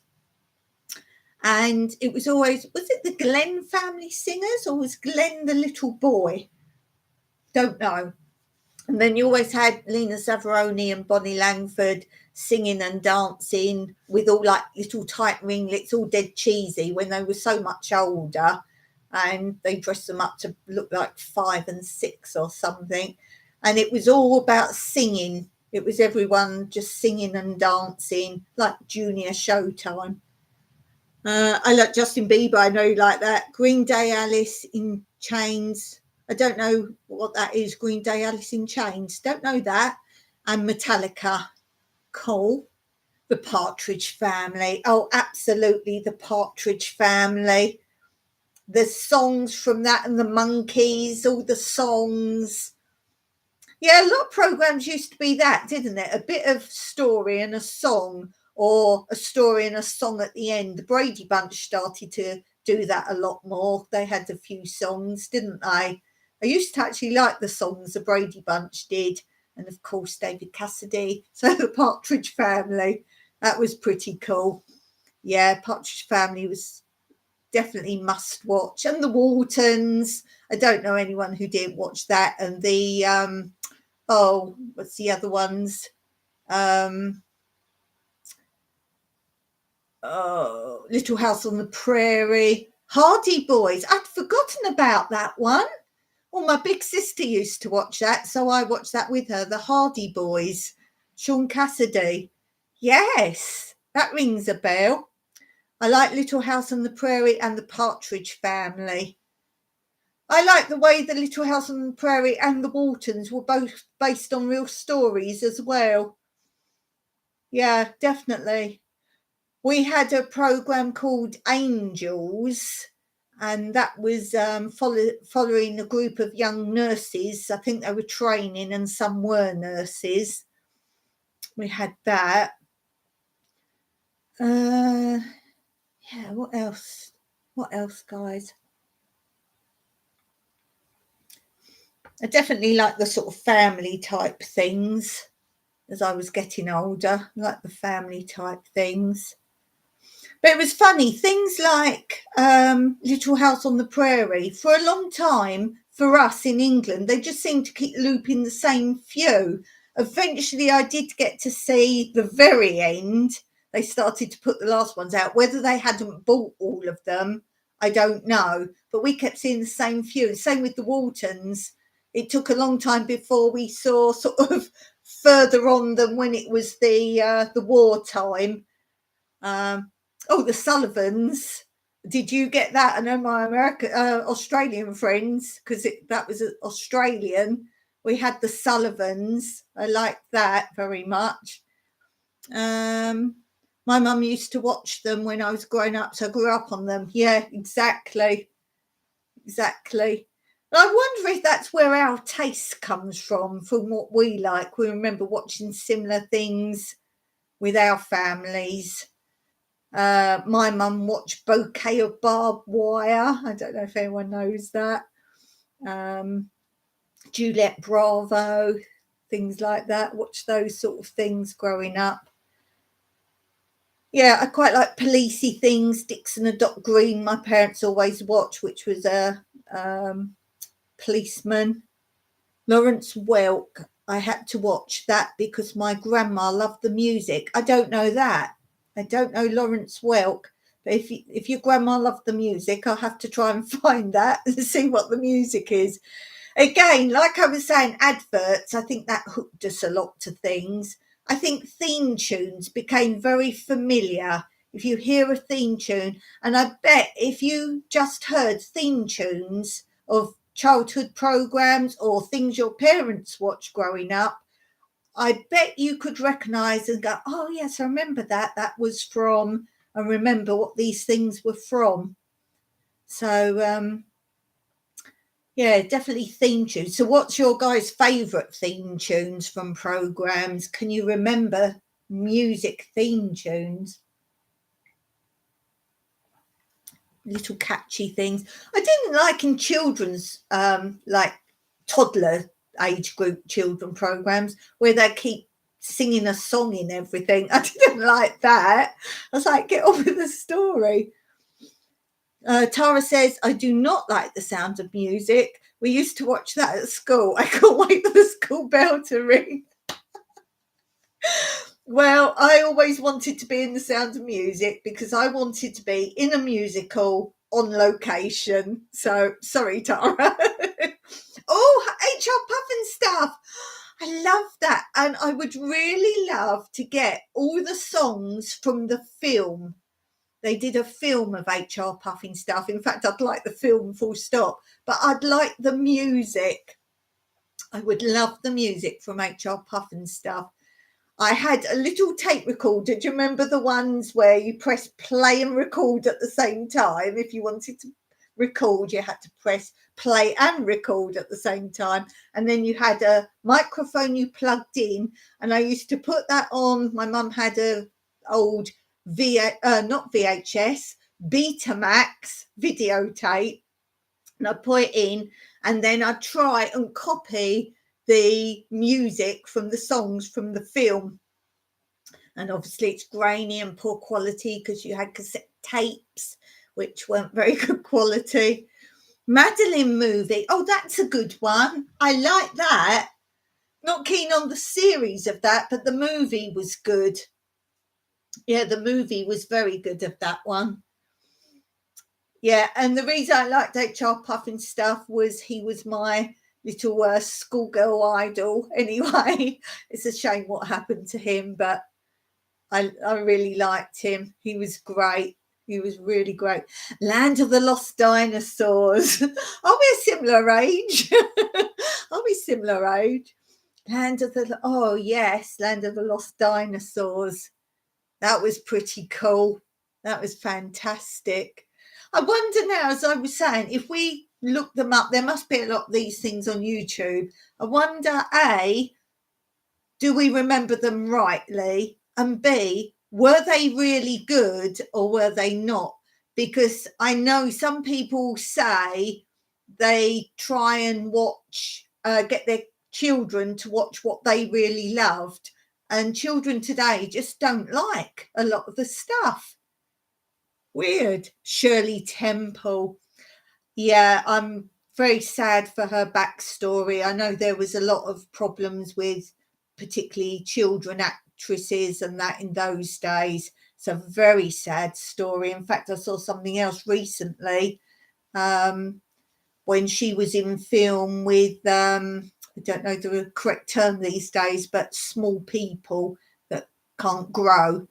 And it was always, was it the Glenn family singers, or was Glenn the little boy? Don't know. And then you always had Lena Zavaroni and Bonnie Langford singing and dancing with all like little tight ringlets, all dead cheesy when they were so much older. and they dressed them up to look like 5 and 6 or something. And it was all about singing. It was everyone just singing and dancing, like junior showtime. I like Justin Bieber. I know you like that. Green Day, Alice in Chains. I don't know what that is. Green Day, Alice in Chains. Don't know that. And Metallica. Cool. The Partridge Family. Oh, absolutely. The Partridge Family. The songs from that and the Monkeys, all the songs. Yeah, a lot of programs used to be that, didn't it? A bit of story and a song, or a story and a song at the end. The Brady Bunch started to do that a lot more. They had a few songs, didn't they? I used to actually like the songs the Brady Bunch did. And of course, David Cassidy. So the Partridge Family, that was pretty cool. Yeah, Partridge Family was definitely must watch. And the Waltons. I don't know anyone who didn't watch that. And the what's the other ones? Little House on the Prairie. Hardy Boys. I'd forgotten about that one. Well, my big sister used to watch that, so I watched that with her. The Hardy Boys. Sean Cassidy. Yes, that rings a bell. I like Little House on the Prairie and the Partridge Family. I like the way the Little House on the Prairie and the Waltons were both based on real stories as well. Yeah, definitely. We had a program called Angels, and that was following a group of young nurses. I think they were training and some were nurses. We had that. Yeah, what else? What else, guys? I definitely like the sort of family type things as I was getting older, like the family type things. But it was funny, things like Little House on the Prairie, for a long time, for us in England, they just seemed to keep looping the same few. Eventually, I did get to see the very end. They started to put the last ones out. Whether they hadn't bought all of them, I don't know. But we kept seeing the same few. Same with the Waltons. It took a long time before we saw sort of further on than when it was the wartime. The Sullivans. Did you get that? I know my Australian friends, because that was Australian. We had the Sullivans. I liked that very much. My mum used to watch them when I was growing up, so I grew up on them. Yeah, exactly. I wonder if that's where our taste comes from what we like. We remember watching similar things with our families. My mum watched Bouquet of Barbed Wire. I don't know if anyone knows that. Juliet Bravo, things like that. Watched those sort of things growing up. Yeah, I quite like policey things. Dixon and Doc Green, my parents always watched, which was a policeman. Lawrence Welk, I had to watch that because my grandma loved the music. I don't know that. I don't know Lawrence Welk, but if your grandma loved the music, I'll have to try and find that and see what the music is. Again, like I was saying, adverts, I think that hooked us a lot to things. I think theme tunes became very familiar. If you hear a theme tune, and I bet if you just heard theme tunes of childhood programs or things your parents watched growing up, I bet you could recognise and go, oh yes, I remember that. That was from, and remember what these things were from. So yeah, definitely theme tunes. So what's your guys' favourite theme tunes from programs? Can you remember music theme tunes? Little catchy things. I didn't like in children's, like toddler age group children programs where they keep singing a song in everything. I didn't like that. I was like, get on with the story. Tara says, I do not like the sound of music. We used to watch that at school. I can't wait for the school bell to ring. Well, I always wanted to be in The Sound of Music because I wanted to be in a musical on location. So sorry, Tara. Oh, HR Puff and stuff. I love that. And I would really love to get all the songs from the film. They did a film of HR Puffing stuff. In fact, I'd like the film full stop, but I'd like the music. I would love the music from HR Puffing stuff. I had a little tape recorder. Do you remember the ones where you press play and record at the same time? If you wanted to record, you had to press play and record at the same time. And then you had a microphone you plugged in. And I used to put that on. My mum had a old not VHS, Betamax videotape. And I'd put it in, and then I'd try and copy the music from the songs from the film. And obviously it's grainy and poor quality because you had cassette tapes, which weren't very good quality. Madeline movie. Oh, that's a good one. I like that. Not keen on the series of that, but the movie was good. Yeah, the movie was very good of that one. Yeah, and the reason I liked HR Puffin stuff was he was my little schoolgirl idol anyway. It's a shame what happened to him, but I really liked him. He was great. He was really great. Land of the Lost Dinosaurs. Are we a similar age? Are we similar age? Land of the Lost Dinosaurs. That was pretty cool. That was fantastic. I wonder now, as I was saying, if we look them up, there must be a lot of these things on YouTube. I wonder, A, do we remember them rightly? And B, were they really good or were they not? Because I know some people say they try and watch, get their children to watch what they really loved. And children today just don't like a lot of the stuff. Weird. Shirley Temple. Yeah, I'm very sad for her backstory. I know there was a lot of problems with particularly children actresses and that in those days. It's a very sad story. In fact, I saw something else recently when she was in film with, I don't know the correct term these days, but small people that can't grow.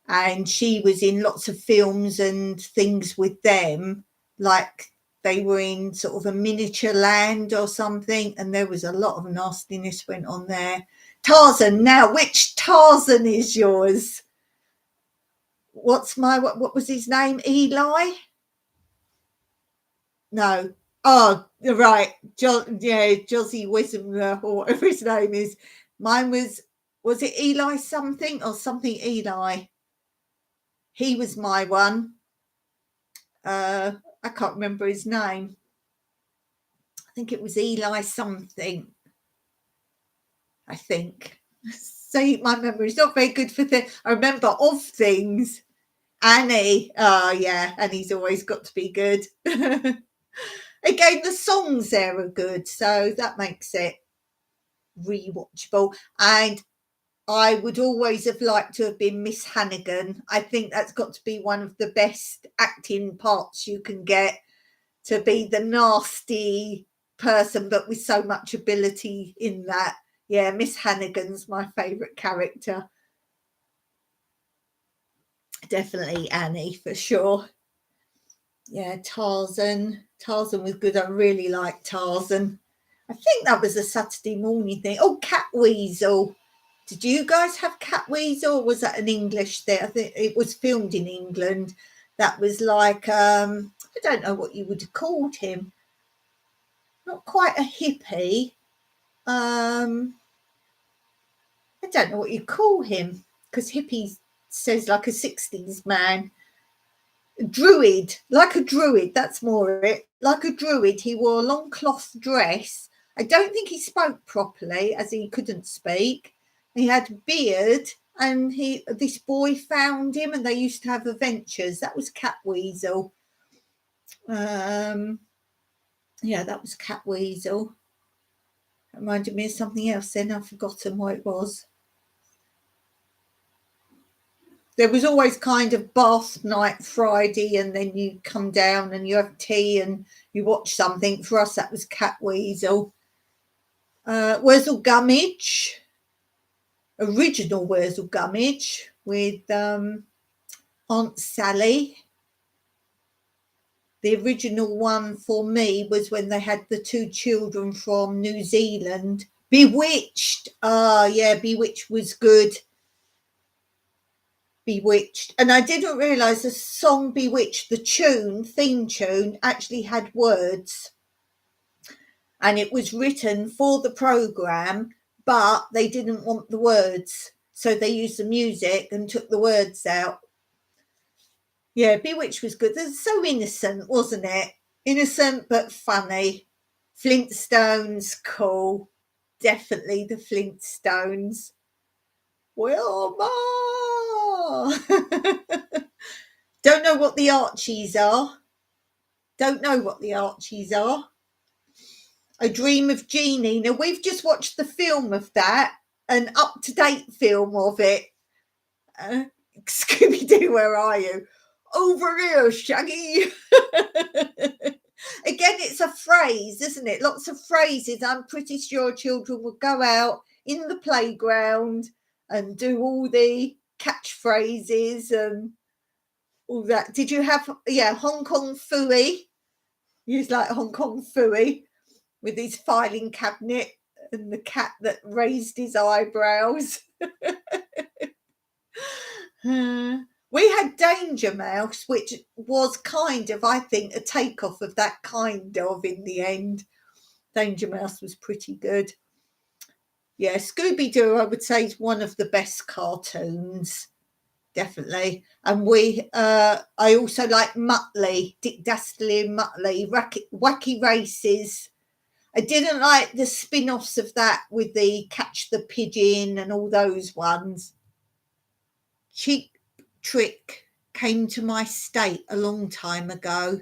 And she was in lots of films and things with them, like they were in sort of a miniature land or something, and there was a lot of nastiness went on there. Tarzan. Now, which Tarzan is yours? What was his name? Eli? No. Oh, right. Jossie Wisdom or whatever his name is. Mine was it Eli something or something Eli? He was my one. I can't remember his name. I think it was Eli something. I think. See, my memory's not very good for things. I remember of things. Annie. Oh, yeah. Annie's always got to be good. Again, the songs there are good. So that makes it rewatchable. And I would always have liked to have been Miss Hannigan. I think that's got to be one of the best acting parts you can get, to be the nasty person, but with so much ability in that. Yeah, Miss Hannigan's my favourite character. Definitely Annie, for sure. Yeah, Tarzan. Tarzan was good. I really liked Tarzan. I think that was a Saturday morning thing. Oh, Catweasel. Did you guys have Catweasel, or was that an English thing? I think it was filmed in England. That was like, I don't know what you would have called him. Not quite a hippie. I don't know what you call him, because hippie says like a 60s man. Druid, like a druid, that's more it. Like a druid, he wore a long cloth dress. I don't think he spoke properly, as he couldn't speak. He had a beard, and this boy found him, and they used to have adventures. That was Catweasel. Yeah, that was Catweasel. It reminded me of something else then. I've forgotten what it was. there was always kind of bath night Friday, and then you come down and you have tea and you watch something. For us, that was Catweasel. Wurzel Gummidge, original Wurzel Gummidge with Aunt Sally. The original one for me was when they had the two children from New Zealand. Bewitched. Yeah, Bewitched was good. Bewitched. And I didn't realise the song Bewitched, the theme tune, actually had words. And it was written for the programme, but they didn't want the words. So they used the music and took the words out. Yeah, Bewitched was good. It was so innocent, wasn't it? Innocent but funny. Flintstones, cool. Definitely the Flintstones. Wilma! Don't know what the Archies are. Don't know what the Archies are. A Dream of Jeannie. Now, we've just watched the film of that, an up-to-date film of it. Scooby-Doo, where are you? Over here, Shaggy. Again, it's a phrase, isn't it? Lots of phrases. I'm pretty sure children would go out in the playground and do all the catchphrases and all that. Did you have, Hong Kong Phooey? He like Hong Kong Phooey with his filing cabinet and the cat that raised his eyebrows. We had Danger Mouse, which was kind of, I think, a takeoff of that kind of in the end. Danger Mouse was pretty good. Yeah, Scooby-Doo, I would say, is one of the best cartoons, definitely. And I also like Muttley, Dick Dastardly and Muttley, Wacky Races. I didn't like the spin-offs of that with the Catch the Pigeon and all those ones. Cheap Trick came to my state a long time ago.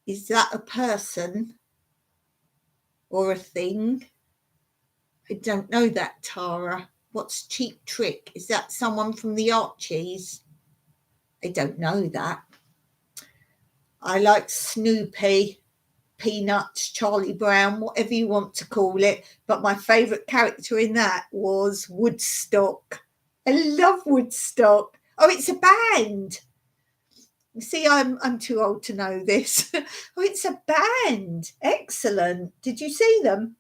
Is that a person or a thing? I don't know that, Tara. What's Cheap Trick? Is that someone from the Archies? I don't know that. I like Snoopy, Peanuts, Charlie Brown, whatever you want to call it. But my favourite character in that was Woodstock. I love Woodstock. Oh, it's a band. See, I'm too old to know this. Oh, it's a band. Excellent. Did you see them?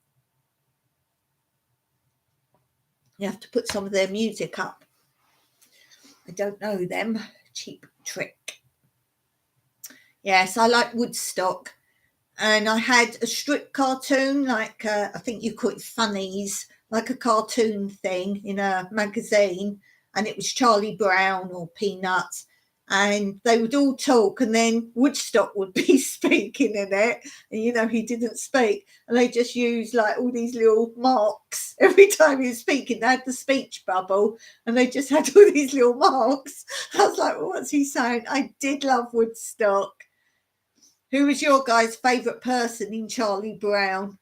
You have to put some of their music up. I don't know them. Cheap Trick. Yes, I like Woodstock. And I had a strip cartoon, like I think you call it Funnies, like a cartoon thing in a magazine. And it was Charlie Brown or Peanuts. And they would all talk, and then Woodstock would be speaking in it. And, he didn't speak. And they just used like all these little marks. Every time he was speaking, they had the speech bubble, and they just had all these little marks. I was like, well, what's he saying? I did love Woodstock. Who was your guys' favourite person in Charlie Brown?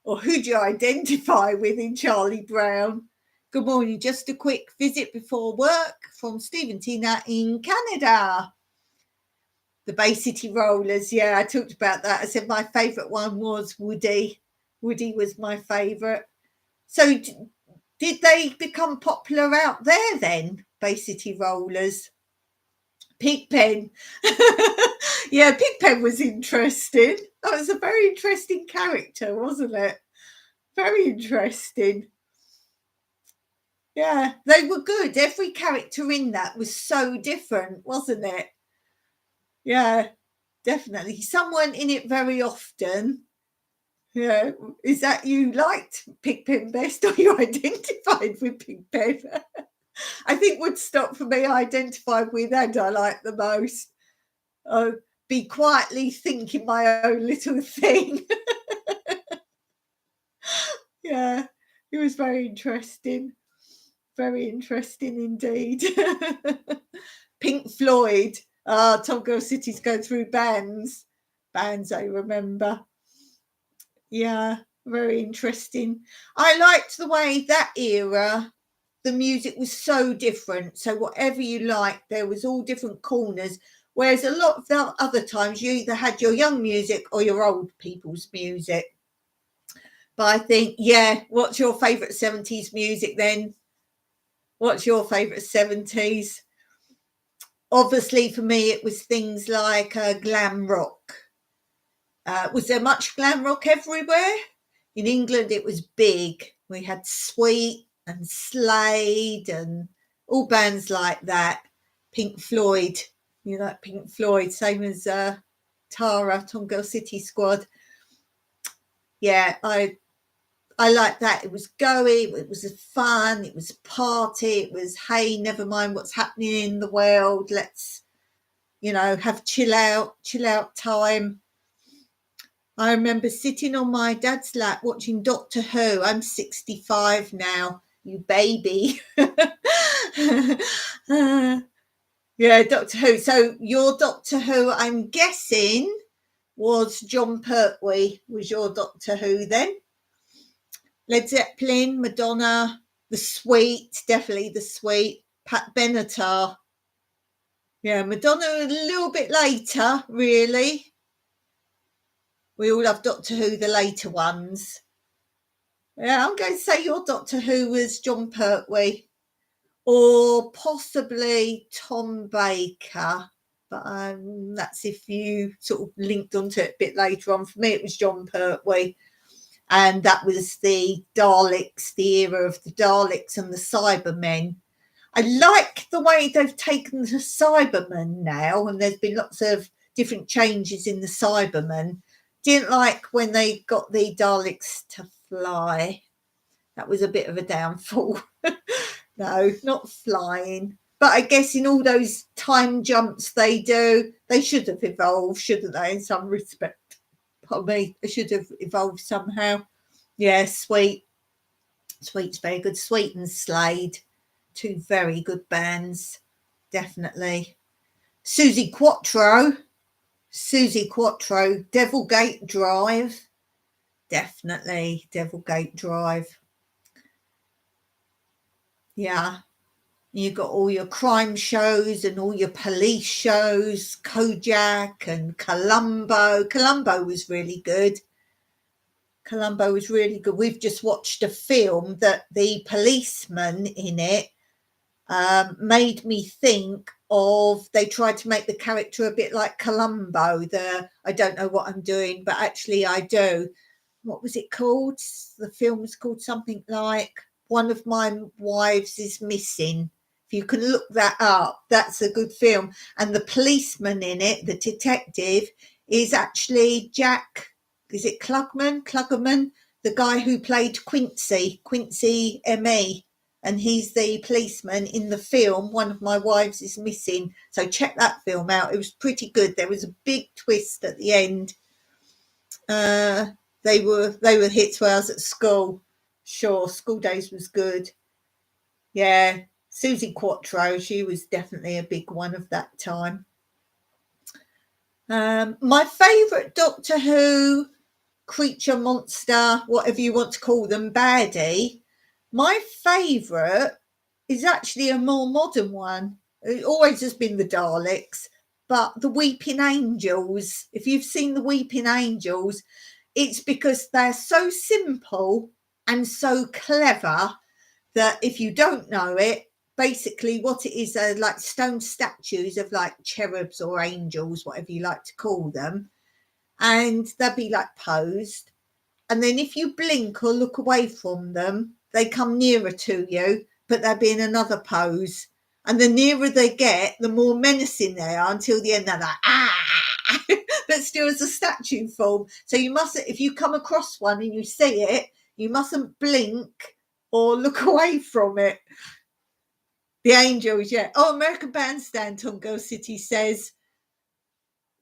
Or who do you identify with in Charlie Brown? Good morning. Just a quick visit before work from Steve and Tina in Canada. The Bay City Rollers. Yeah, I talked about that. I said my favourite one was Woody. Woody was my favourite. So did they become popular out there then, Bay City Rollers? Pigpen. Yeah, Pigpen was interesting. That was a very interesting character, wasn't it? Very interesting. Yeah, they were good. Every character in that was so different, wasn't it? Yeah, definitely. Someone in it very often. Yeah, is that you liked Pigpen best or you identified with Pigpen? I think Woodstock for me, I identified with and I liked the most. Be quietly thinking my own little thing. Yeah, it was very interesting. Very interesting indeed. Pink Floyd. Tom Girl Cities go through bands. Bands I remember. Yeah, very interesting. I liked the way that era, the music was so different. So whatever you liked, there was all different corners. Whereas a lot of the other times you either had your young music or your old people's music. But I think, yeah, what's your favourite 70s music then? What's your favourite 70s? Obviously, for me, it was things like glam rock. Was there much glam rock everywhere? In England, it was big. We had Sweet and Slade and all bands like that. Pink Floyd, you know, Pink Floyd, same as Tara, Tom Girl City Squad. Yeah, I like that. It was going, it was fun, it was party, it was, hey, never mind what's happening in the world. Let's, you know, have chill out time. I remember sitting on my dad's lap watching Doctor Who. I'm 65 now, you baby. Yeah, Doctor Who. So your Doctor Who, I'm guessing, was John Pertwee, was your Doctor Who then? Led Zeppelin, Madonna, The Sweet, definitely The Sweet, Pat Benatar. Yeah, Madonna a little bit later, really. We all love Doctor Who, the later ones. Yeah, I'm going to say your Doctor Who was John Pertwee or possibly Tom Baker. But that's if you sort of linked onto it a bit later on. For me, it was John Pertwee. And that was the Daleks, the era of the Daleks and the Cybermen. I like the way they've taken the Cybermen now, and there's been lots of different changes in the Cybermen. Didn't like when they got the Daleks to fly. That was a bit of a downfall. No, not flying. But I guess in all those time jumps they do, they should have evolved, shouldn't they, in some respect? Pardon me, they should have evolved somehow. Yeah, Sweet. Sweet's very good. Sweet and Slade, two very good bands, definitely. Susie Quattro, Devilgate Drive, definitely Devilgate Drive. Yeah, you got all your crime shows and all your police shows, Kojak and Columbo. Columbo was really good. We've just watched a film that the policeman in it made me think of, they tried to make the character a bit like Columbo, I don't know what I'm doing, but actually I do. What was it called? The film was called something like One of My Wives is Missing. If you can look that up, that's a good film. And the policeman in it, the detective, is actually Jack, is it Klugman, the guy who played Quincy M.E., and he's the policeman in the film One of My Wives is Missing. So check that film out. It was pretty good. There was a big twist at the end. They were hits while I was at school. Sure, School Days was good. Yeah, Susie Quattro, she was definitely a big one of that time. My favourite Doctor Who creature, monster, whatever you want to call them, baddie, my favourite is actually a more modern one. It always has been the Daleks, but the Weeping Angels. If you've seen the Weeping Angels, it's because they're so simple and so clever that if you don't know it, basically what it is are like stone statues of like cherubs or angels, whatever you like to call them. And they'll be like posed. And then if you blink or look away from them, they come nearer to you, but they'll be in another pose. And the nearer they get, the more menacing they are, until the end they're like, ah, but still as a statue form. So you mustn't, if you come across one and you see it, you mustn't blink or look away from it. The Angels, yeah. Oh, American Bandstand, Tom Girl City says.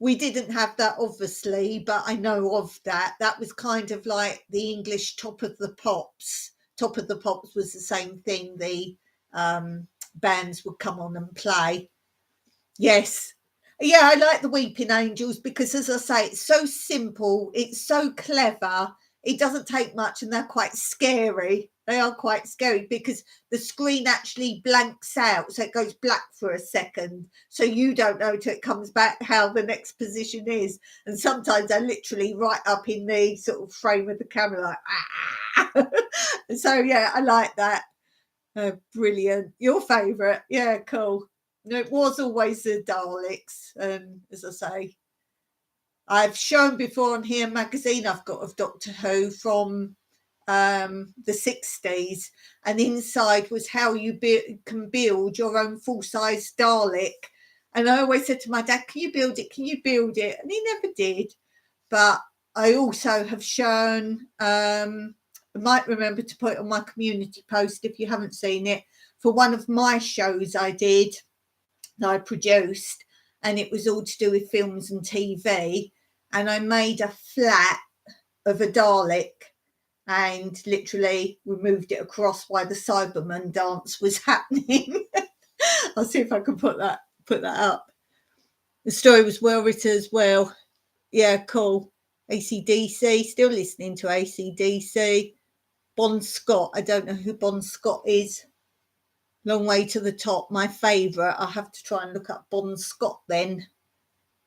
We didn't have that, obviously, but I know of that. That was kind of like the English Top of the Pops. Top of the Pops was the same thing. The bands would come on and play. Yes. Yeah, I like the Weeping Angels because, as I say, it's so simple. It's so clever. It doesn't take much and they're quite scary. They are quite scary because the screen actually blanks out, so it goes black for a second, so you don't know till it comes back how the next position is. And sometimes they're literally right up in the sort of frame of the camera, like ah. So yeah, I like that. Brilliant. Your favourite? Yeah, cool. No, it was always the Daleks, as I say. I've shown before on here magazine I've got of Doctor Who from the 60s, and inside was how you can build your own full-size Dalek. And I always said to my dad, can you build it, can you build it? And he never did. But I also have shown, I might remember to put it on my community post if you haven't seen it, for one of my shows I did that I produced, and it was all to do with films and TV, and I made a flat of a Dalek and literally we moved it across while the Cyberman dance was happening. I'll see if I can put that up. The story was well written as well. Yeah, cool. AC/DC, still listening to AC/DC. Bon Scott, I don't know who Bon Scott is. Long Way to the Top, my favourite. I'll have to try and look up Bon Scott then.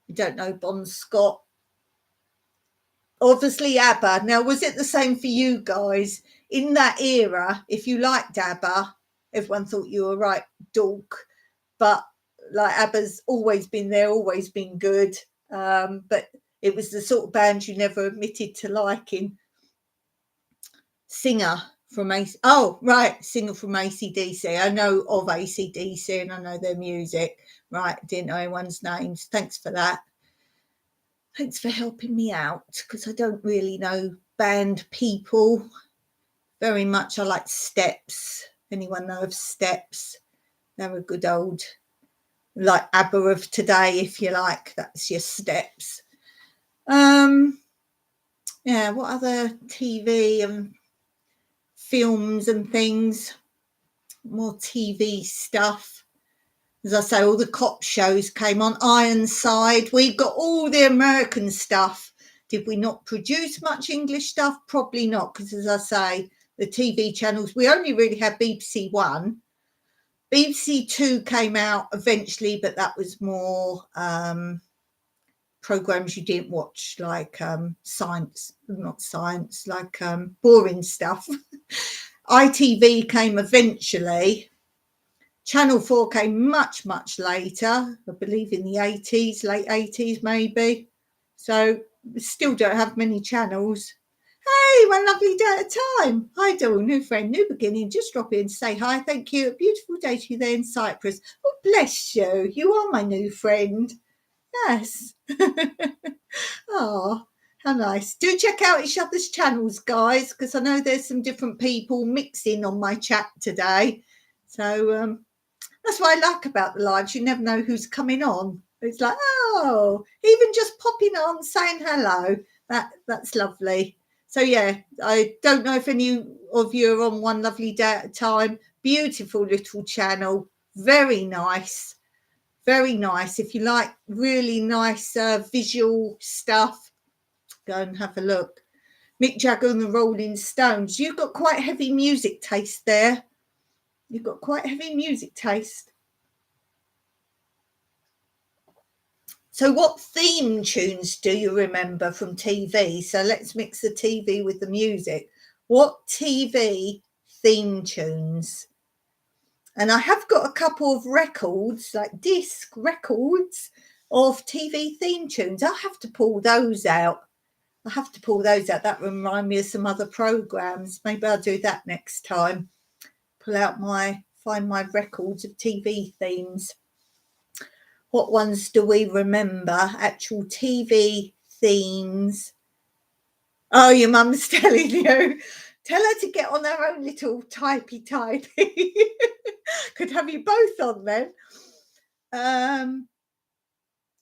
I don't know Bon Scott. Obviously ABBA. Now, was it the same for you guys? In that era, if you liked ABBA, everyone thought you were right dork. But like ABBA's always been there, always been good. But it was the sort of band you never admitted to liking. Singer from Singer from AC/DC. I know of AC/DC and I know their music. Right, didn't know anyone's names. Thanks for that. Thanks for helping me out, because I don't really know band people very much. I like Steps. Anyone know of Steps? They're a good old, like ABBA of today, if you like. That's your Steps. Yeah, what other TV and films and things? More TV stuff. As I say, all the cop shows came on. Ironside. We got all the American stuff. Did we not produce much English stuff? Probably not, because as I say, the TV channels, we only really had BBC One. BBC Two came out eventually, but that was more programs you didn't watch, like boring stuff. ITV came eventually. Channel 4 came much, much later, I believe in the 80s, late 80s maybe. So we still don't have many channels. Hey, one lovely day at a time. Hi, Dawn, new friend, new beginning. Just drop in to say hi. Thank you. A beautiful day to you there in Cyprus. Oh, bless you. You are my new friend. Yes. Oh, how nice. Do check out each other's channels, guys, because I know there's some different people mixing on my chat today. So that's what I like about the lives. You never know who's coming on. It's like, oh, even just popping on, saying hello. That's lovely. So, yeah, I don't know if any of you are on One Lovely Day at a Time. Beautiful little channel. Very nice. Very nice. If you like really nice visual stuff, go and have a look. Mick Jagger and the Rolling Stones. You've got quite heavy music taste there. You've got quite heavy music taste. So what theme tunes do you remember from TV? So let's mix the TV with the music. What TV theme tunes? And I have got a couple of records, like disc records of TV theme tunes. I'll have to pull those out. That will remind me of some other programs. Maybe I'll do that next time. Find my records of TV themes. What ones do we remember? Actual TV themes. Oh, your mum's telling you. Tell her to get on her own little typey. Could have you both on then.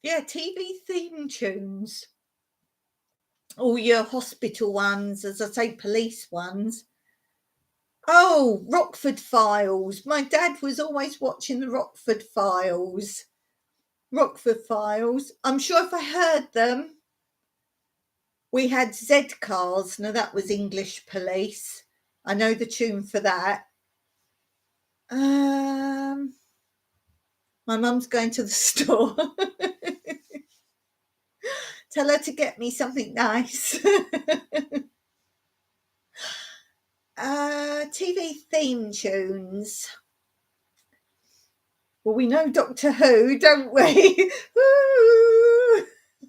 Yeah, TV theme tunes. All your hospital ones, as I say, police ones. Oh, Rockford Files. My dad was always watching the Rockford Files. I'm sure if I heard them. We had Z cars. Now that was English police. I know the tune for that. My mum's going to the store. Tell her to get me something nice. TV theme tunes. Well, we know Doctor Who, don't we?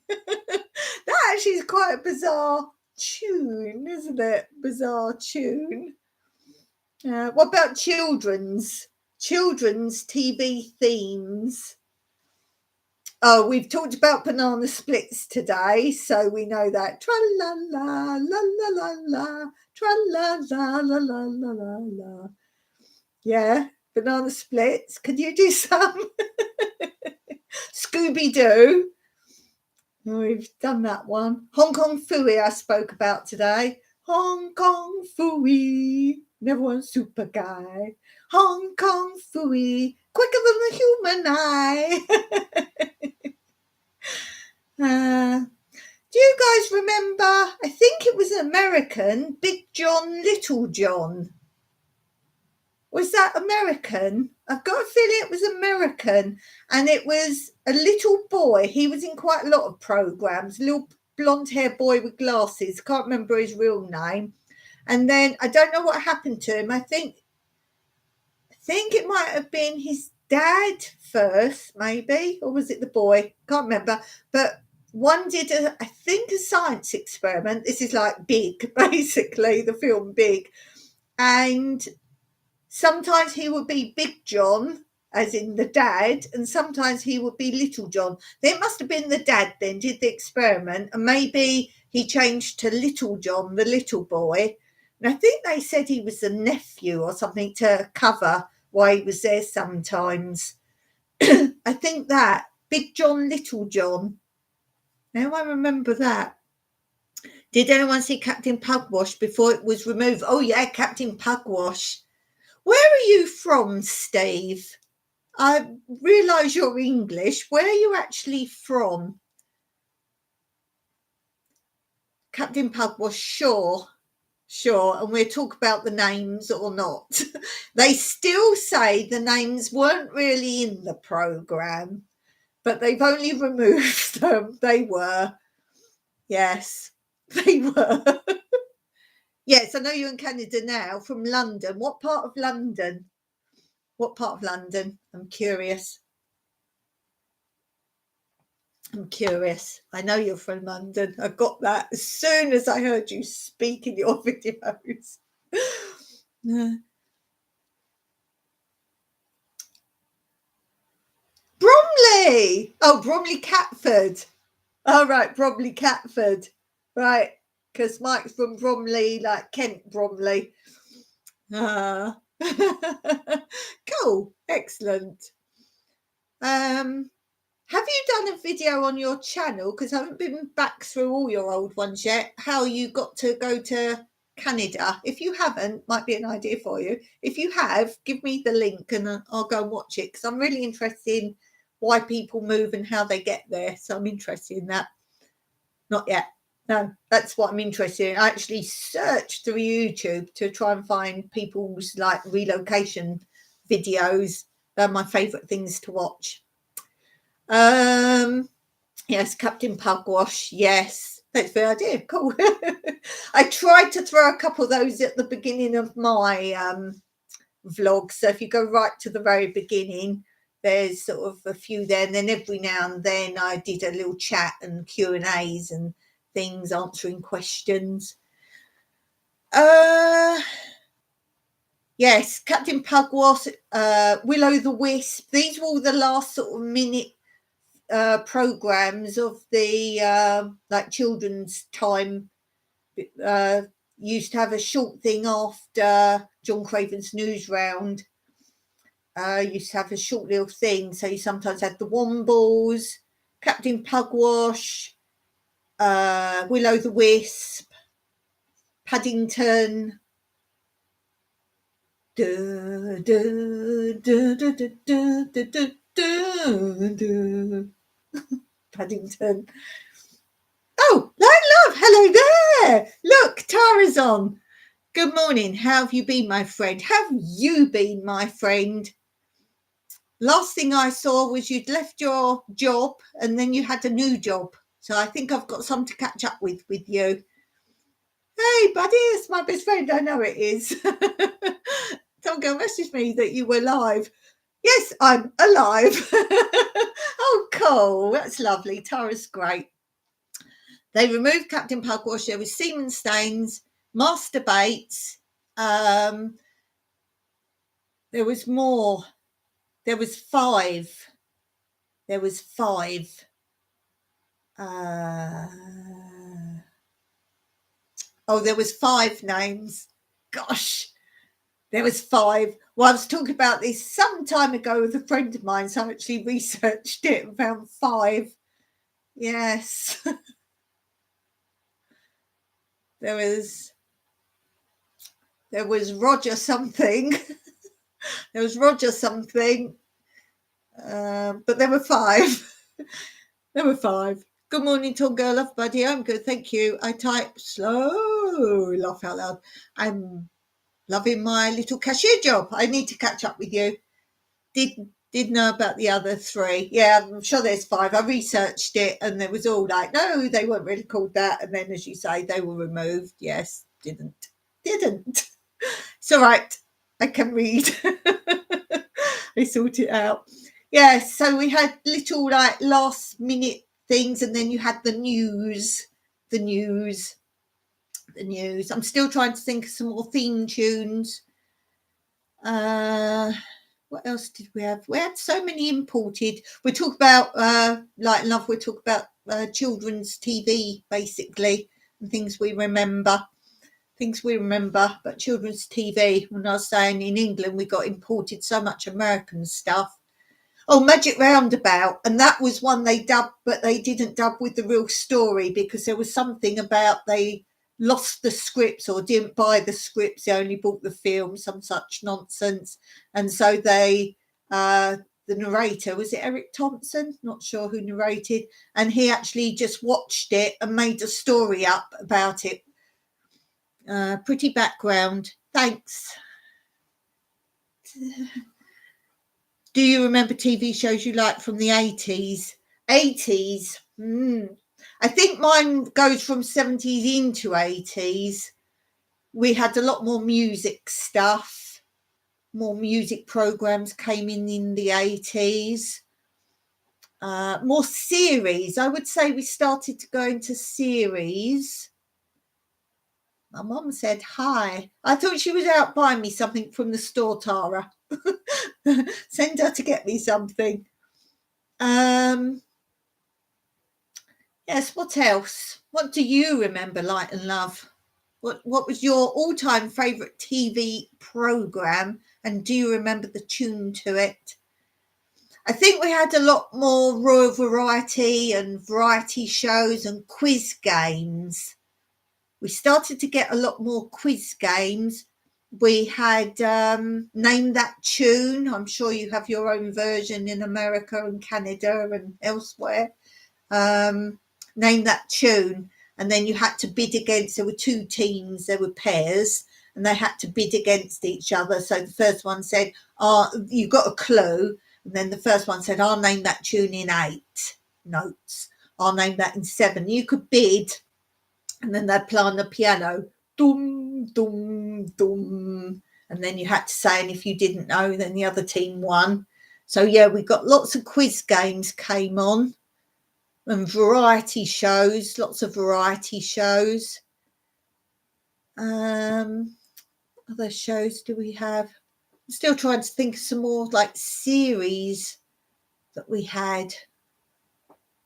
That actually is quite a bizarre tune, isn't it? Bizarre tune. What about children's TV themes? Oh, we've talked about banana splits today, so we know that. Tra la la la la la la, tra la la la la la la la. Yeah, banana splits. Can you do some? Scooby-Doo. Oh, we've done that one. Hong Kong Phooey I spoke about today. Hong Kong Phooey, never one super guy. Hong Kong Phooey, quicker than the human eye. Do you guys remember, I think it was American, Big John, Little John? Was that American? I've got a feeling it was American. And it was a little boy. He was in quite a lot of programs. A little blonde hair boy with glasses. Can't remember his real name. And then I don't know what happened to him. I think it might have been his dad first, maybe. Or was it the boy? Can't remember. But one did, I think, a science experiment. This is like Big, basically, the film Big. And sometimes he would be Big John, as in the dad, and sometimes he would be Little John. It must have been the dad then did the experiment, and maybe he changed to Little John, the little boy. And I think they said he was a nephew or something to cover why he was there sometimes. I think that. Big John, Little John. Now I remember that. Did anyone see Captain Pugwash before it was removed? Oh, yeah, Captain Pugwash. Where are you from, Steve? I realise you're English. Where are you actually from? Captain Pugwash, sure. And we'll talk about the names or not. They still say the names weren't really in the programme, but they've only removed them. They were. Yes, they were. Yes, I know you're in Canada now, from London. What part of London? I'm curious. I know you're from London. I got that as soon as I heard you speak in your videos. Bromley! Oh, Bromley Catford. Oh, right, Bromley Catford. Right, because Mike's from Bromley, like Kent Bromley. Cool, excellent. Have you done a video on your channel? Because I haven't been back through all your old ones yet. How you got to go to Canada. If you haven't, might be an idea for you. If you have, give me the link and I'll go and watch it because I'm really interested in why people move and how they get there. So I'm interested in that. Not yet. No, that's what I'm interested in. I actually searched through YouTube to try and find people's like relocation videos. They're my favourite things to watch. Yes, Captain Pugwash. Yes, that's the idea. Cool. I tried to throw a couple of those at the beginning of my vlog. So if you go right to the very beginning, there's sort of a few there, and then every now and then I did a little chat and Q&As and things, answering questions. Yes, Captain Pugwash, Will-O the Wisp. These were all the last sort of minute programs of the like children's time. Used to have a short thing after John Craven's news round. Used to have a short little thing, so you sometimes had the Wombles, Captain Pugwash, Will-O the Wisp, Paddington. Paddington. Oh, Light Love, hello there. Look, Tara's on. Good morning. How have you been, my friend? How have you been, my friend? Last thing I saw was you'd left your job and then you had a new job. So I think I've got some to catch up with you. Hey, buddy, it's my best friend. I know it is. Some girl messaged me that you were live. Yes, I'm alive. Oh, cool. That's lovely. Tara's great. They removed Captain Pugwash. There was semen stains, masturbates. There was more. There was five. There was five. There was five names. Gosh, there was five. Well, I was talking about this some time ago with a friend of mine, so I actually researched it and found five. Yes. There was Roger something. There was Roger something. But there were five. There were five. Good morning, tall girl, love buddy. I'm good, thank you. I type slow, laugh out loud. I'm loving my little cashier job. I need to catch up with you. Did know about the other three. Yeah, I'm sure there's five. I researched it and there was all like, no, they weren't really called that. And then, as you say, they were removed. Yes, didn't. It's all right. I can read. I sort it out. Yeah, so we had little like last minute things and then you had the news. I'm still trying to think of some more theme tunes. What else did we have? We had so many imported. We talk about Light and Love. We talk about children's TV basically and things we remember. But children's TV. When I was saying in England, we got imported so much American stuff. Oh, Magic Roundabout, and that was one they dubbed, but they didn't dub with the real story because there was something about they lost the scripts or didn't buy the scripts, they only bought the film, some such nonsense. And so they, the narrator, was it Eric Thompson? Not sure who narrated, and he actually just watched it and made a story up about it. Pretty background. Thanks. Do you remember TV shows you liked from the 80s? 80s. I think mine goes from 70s into 80s. We had a lot more music stuff. More music programs came in the 80s. More series. I would say we started to go into series. My mum said hi. I thought she was out buying me something from the store, Tara. Send her to get me something. Yes, what else? What do you remember, Light and Love? What was your all-time favourite TV programme, and do you remember the tune to it? I think we had a lot more Royal Variety and variety shows and quiz games. We started to get a lot more quiz games. We had Name That Tune. I'm sure you have your own version in America and Canada and elsewhere. Name That Tune. And then you had to bid against, there were two teams, there were pairs, and they had to bid against each other. So the first one said, you got a clue. And then the first one said, I'll name that tune in 8 notes. I'll name that in 7. You could bid. And then they'd play on the piano, dum, dum, dum. And then you had to say, and if you didn't know, then the other team won. So, yeah, we got lots of quiz games came on and variety shows, lots of variety shows. Other shows do we have? I'm still trying to think of some more like series that we had.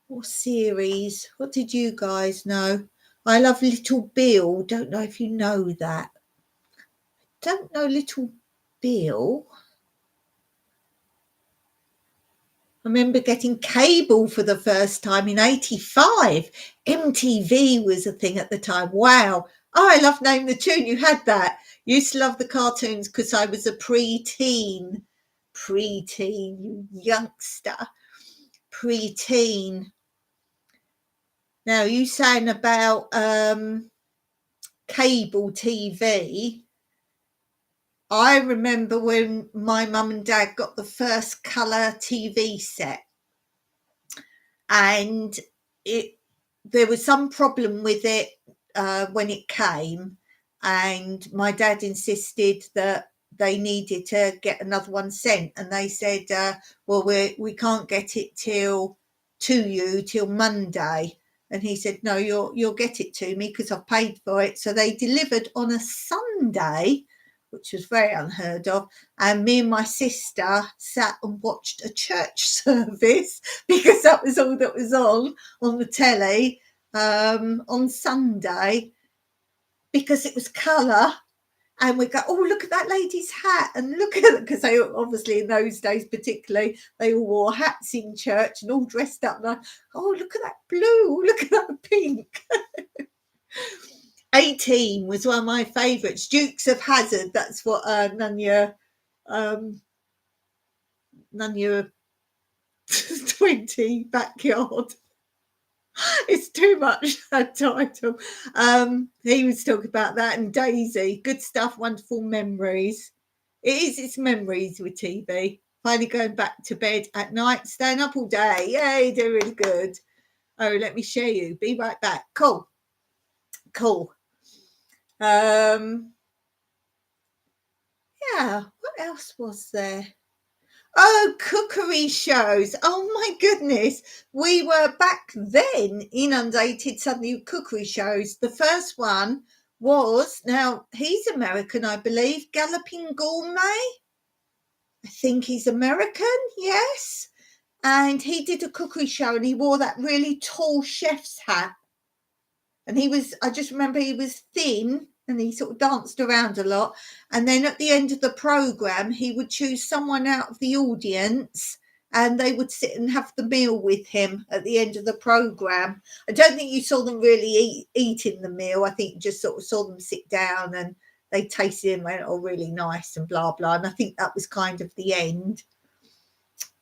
What series? What did you guys know? I love Little Bill. Don't know if you know that. Don't know Little Bill. I remember getting cable for the first time in 85. MTV was a thing at the time. Wow. Oh, I love Name the Tune. You had that. Used to love the cartoons because I was a pre-teen, you youngster, pre-teen. Now, you saying about cable TV, I remember when my mum and dad got the first colour TV set, and there was some problem with it when it came, and my dad insisted that they needed to get another one sent, and they said, well, we can't get it till Monday. And he said, no, you'll get it to me because I've paid for it. So they delivered on a Sunday, which was very unheard of. And me and my sister sat and watched a church service because that was all that was on the telly on Sunday, because it was colour. And we go, oh, look at that lady's hat, and look at it, because they obviously in those days particularly, they all wore hats in church and all dressed up. And oh, look at that blue, look at that pink. 18 was one of my favourites. Dukes of Hazzard, that's what Nunya 20 backyard. It's too much, that title. He was talking about that, and Daisy, good stuff, wonderful memories. It's memories with TV. Finally going back to bed at night, staying up all day. Yay, doing really good. Oh, let me share you. Be right back. Cool. Yeah, what else was there? Oh, cookery shows. Oh my goodness. We were back then inundated suddenly with cookery shows. The first one was, now he's American, I believe, Galloping Gourmet. I think he's American, yes. And he did a cookery show, and he wore that really tall chef's hat. And I just remember he was thin, and he sort of danced around a lot. And then at the end of the programme, he would choose someone out of the audience, and they would sit and have the meal with him at the end of the programme. I don't think you saw them really eating the meal. I think you just sort of saw them sit down, and they tasted it and went, oh, really nice, and blah, blah. And I think that was kind of the end.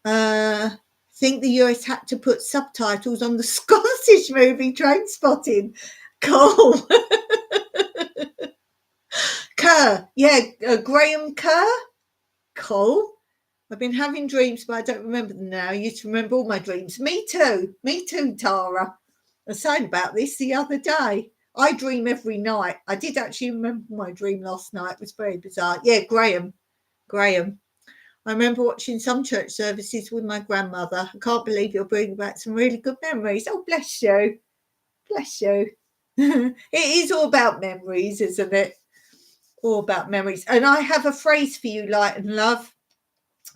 I think the US had to put subtitles on the Scottish movie Trainspotting. Cool. Kerr, yeah, Graham Kerr. Cool. I've been having dreams, but I don't remember them now. I used to remember all my dreams. Me too, Tara. I was saying about this the other day. I dream every night. I did actually remember my dream last night. It was very bizarre. Yeah, Graham. I remember watching some church services with my grandmother. I can't believe you're bringing back some really good memories. Oh, bless you. It is all about memories, isn't it? All about memories. And I have a phrase for you, Light and Love.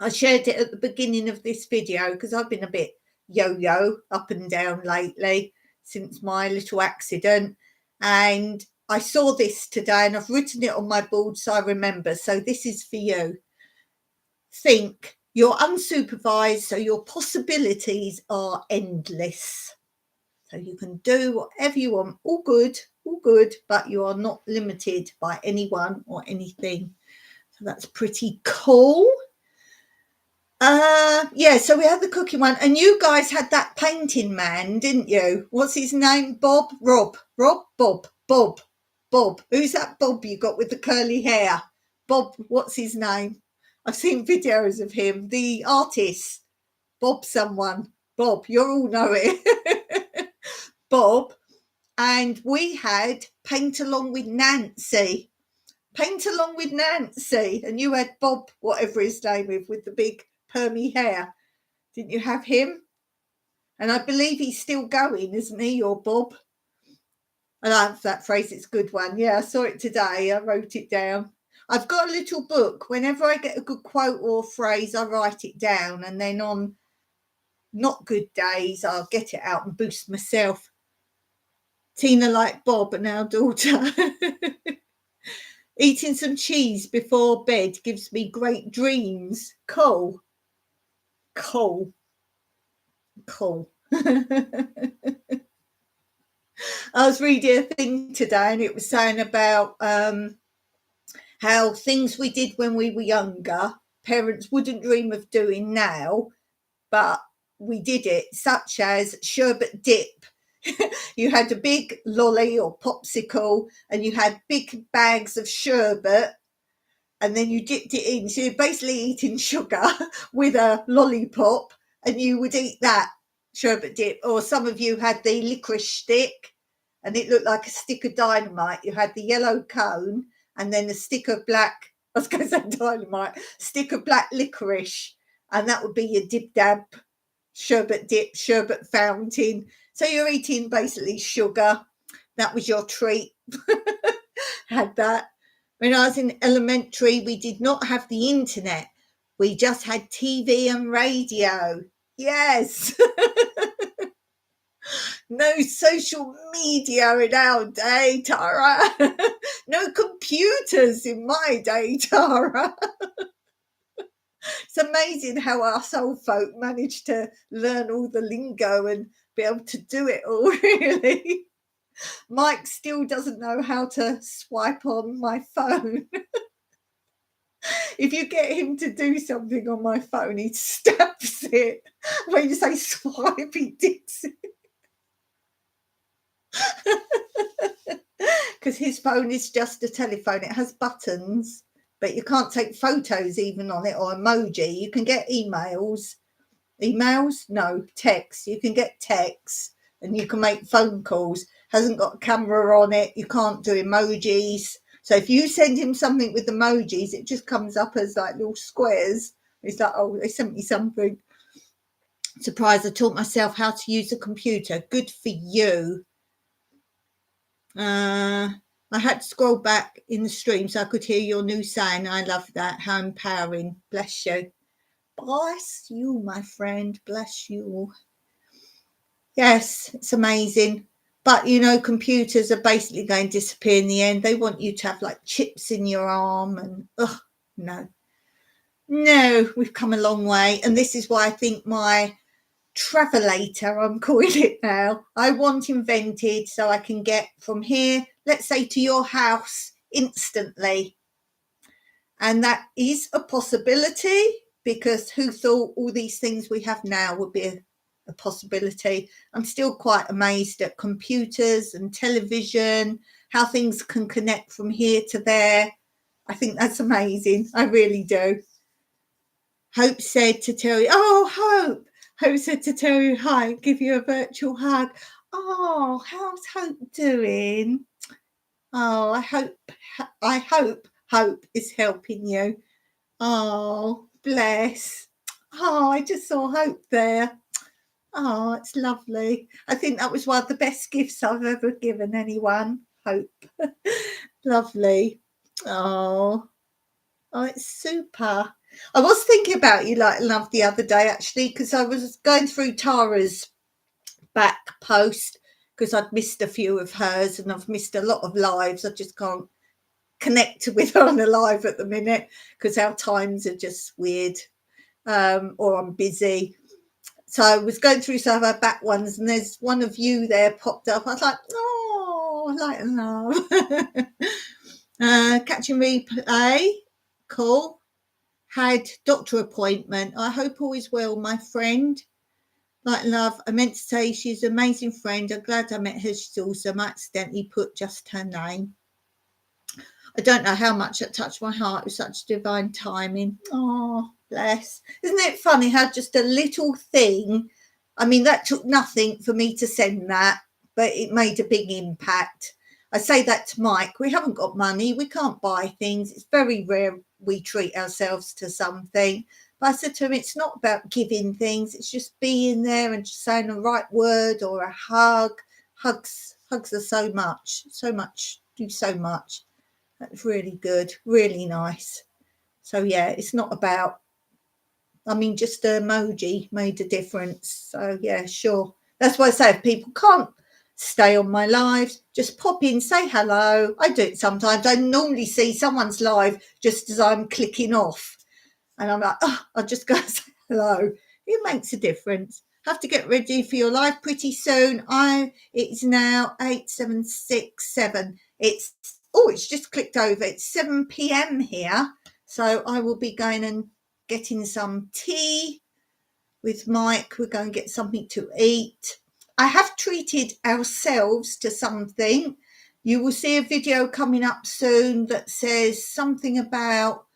I shared it at the beginning of this video because I've been a bit yo-yo up and down lately since my little accident. And I saw this today, and I've written it on my board so I remember. So this is for you. Think. You're unsupervised, so your possibilities are endless. So you can do whatever you want. All good, but you are not limited by anyone or anything. So that's pretty cool. Yeah, so we had the cooking one, and you guys had that painting man, didn't you? What's his name? Bob? Bob. Who's that Bob you got with the curly hair? Bob, what's his name? I've seen videos of him, the artist. Bob someone. Bob, you all know it. Bob. And we had Paint Along with Nancy. And you had Bob, whatever his name is, with the big permy hair. Didn't you have him? And I believe he's still going, isn't he, your Bob? I love that phrase. It's a good one. Yeah, I saw it today. I wrote it down. I've got a little book. Whenever I get a good quote or phrase, I write it down. And then on not good days, I'll get it out and boost myself. Tina like Bob and our daughter. Eating some cheese before bed gives me great dreams. Cool. I was reading a thing today, and it was saying about how things we did when we were younger, parents wouldn't dream of doing now, but we did it, such as sherbet dip. You had a big lolly or popsicle, and you had big bags of sherbet, and then you dipped it in. So you're basically eating sugar with a lollipop, and you would eat that sherbet dip. Or some of you had the licorice stick, and it looked like a stick of dynamite. You had the yellow cone, and then a stick of black, I was going to say dynamite, stick of black licorice, and that would be your dip dab sherbet dip, sherbet fountain. So you're eating basically sugar. That was your treat. Had that. When I was in elementary, we did not have the internet. We just had TV and radio. Yes. No social media in our day, Tara. No computers in my day, Tara. It's amazing how us old folk managed to learn all the lingo and be able to do it all, really. Mike still doesn't know how to swipe on my phone. If you get him to do something on my phone, he stabs it. When you say swipe, he digs it. Because his phone is just a telephone. It has buttons, but you can't take photos even on it or emoji. You can get emails. Emails? No, texts. You can get texts and you can make phone calls. Hasn't got a camera on it. You can't do emojis. So if you send him something with emojis, it just comes up as like little squares. It's like, oh, they sent me something. Surprised I taught myself how to use a computer. Good for you. I had to scroll back in the stream so I could hear your new saying. I love that. How empowering. Bless you. Bless you, my friend. Bless you. Yes, it's amazing. But, you know, computers are basically going to disappear in the end. They want you to have like chips in your arm and, no. No, we've come a long way. And this is why I think my travelator, I'm calling it now, I want invented so I can get from here, let's say, to your house instantly. And that is a possibility, because who thought all these things we have now would be a possibility? I'm still quite amazed at computers and television, how things can connect from here to there. I think that's amazing. I really do. Hope said to tell you, Hope said to tell you hi, give you a virtual hug. Oh, how's Hope doing? Oh, I hope Hope is helping you. Oh, bless. Oh, I just saw Hope there. Oh, it's lovely. I think that was one of the best gifts I've ever given anyone. Hope. Lovely. Oh, it's super. I was thinking about you, like, love, the other day, actually, because I was going through Tara's back post because I'd missed a few of hers and I've missed a lot of lives. I just can't connect with her on a live at the minute because our times are just weird, or I'm busy. So I was going through some of her back ones, and there's one of you there popped up. I was like, oh, light and love. Catching replay. Cool. Had doctor appointment. I hope all is well, my friend. Light and love. I meant to say she's an amazing friend. I'm glad I met her. She's awesome. I accidentally put just her name. I don't know how much that touched my heart. It was such divine timing. Oh, bless. Isn't it funny how just a little thing, I mean, that took nothing for me to send that, but it made a big impact. I say that to Mike. We haven't got money. We can't buy things. It's very rare we treat ourselves to something. But I said to him, it's not about giving things. It's just being there and just saying the right word or a hug. Hugs are so much, do so much. That's really good, really nice. So, yeah, it's not about, I mean, just an emoji made a difference. So, yeah, sure. That's why I say if people can't stay on my lives, just pop in, say hello. I do it sometimes. I normally see someone's live just as I'm clicking off. And I'm like, I'll just go say hello. It makes a difference. Have to get ready for your live pretty soon. It's now 8:07. It's just clicked over. It's 7 p.m. here. So I will be going and getting some tea with Mike. We're going to get something to eat. I have treated ourselves to something. You will see a video coming up soon that says something about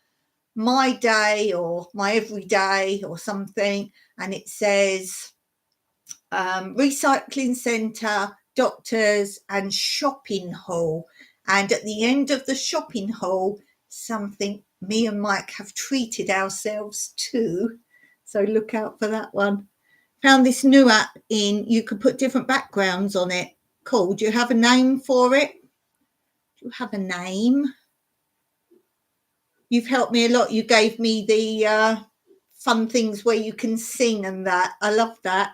my day or my everyday or something, and it says recycling centre, doctors and shopping hall, and at the end of the shopping hall something me and Mike have treated ourselves to, so look out for that one. Found this new app you can put different backgrounds on it. Cool. Do you have a name for it? Do you have a name? You've helped me a lot. You gave me the fun things where you can sing and that. I love that.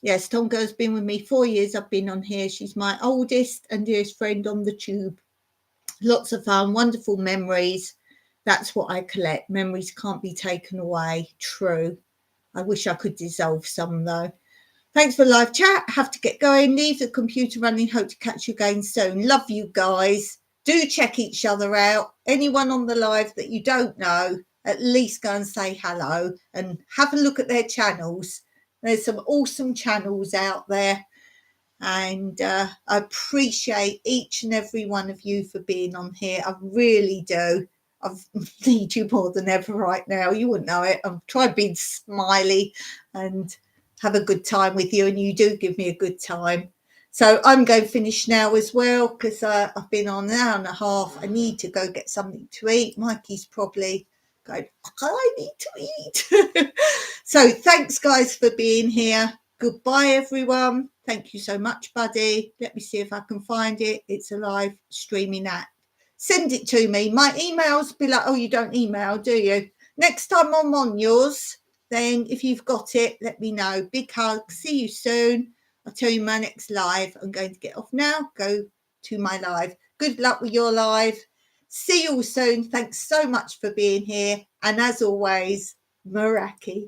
Yes, Tonga's been with me 4 years. I've been on here. She's my oldest and dearest friend on the tube. Lots of fun, wonderful memories. That's what I collect. Memories can't be taken away. True. I wish I could dissolve some though. Thanks for live chat. Have to get going. Leave the computer running. Hope to catch you again soon. Love you guys. Do check each other out. Anyone on the live that you don't know, at least go and say hello and have a look at their channels. There's some awesome channels out there. And I appreciate each and every one of you for being on here. I really do. I need you more than ever right now. You wouldn't know it. I'm trying being smiley and have a good time with you, and you do give me a good time. So I'm going to finish now as well because I've been on an hour and a half. I need to go get something to eat. Mikey's probably going, I need to eat. So thanks guys for being here. Goodbye everyone. Thank you so much, buddy. Let me see if I can find it. It's a live streaming app. Send it to me. My emails be like, oh, you don't email, do you? Next time I'm on yours, then if you've got it, let me know. Big hug. See you soon. I'll tell you my next live. I'm going to get off now. Go to my live. Good luck with your live. See you all soon. Thanks so much for being here. And as always, Meraki.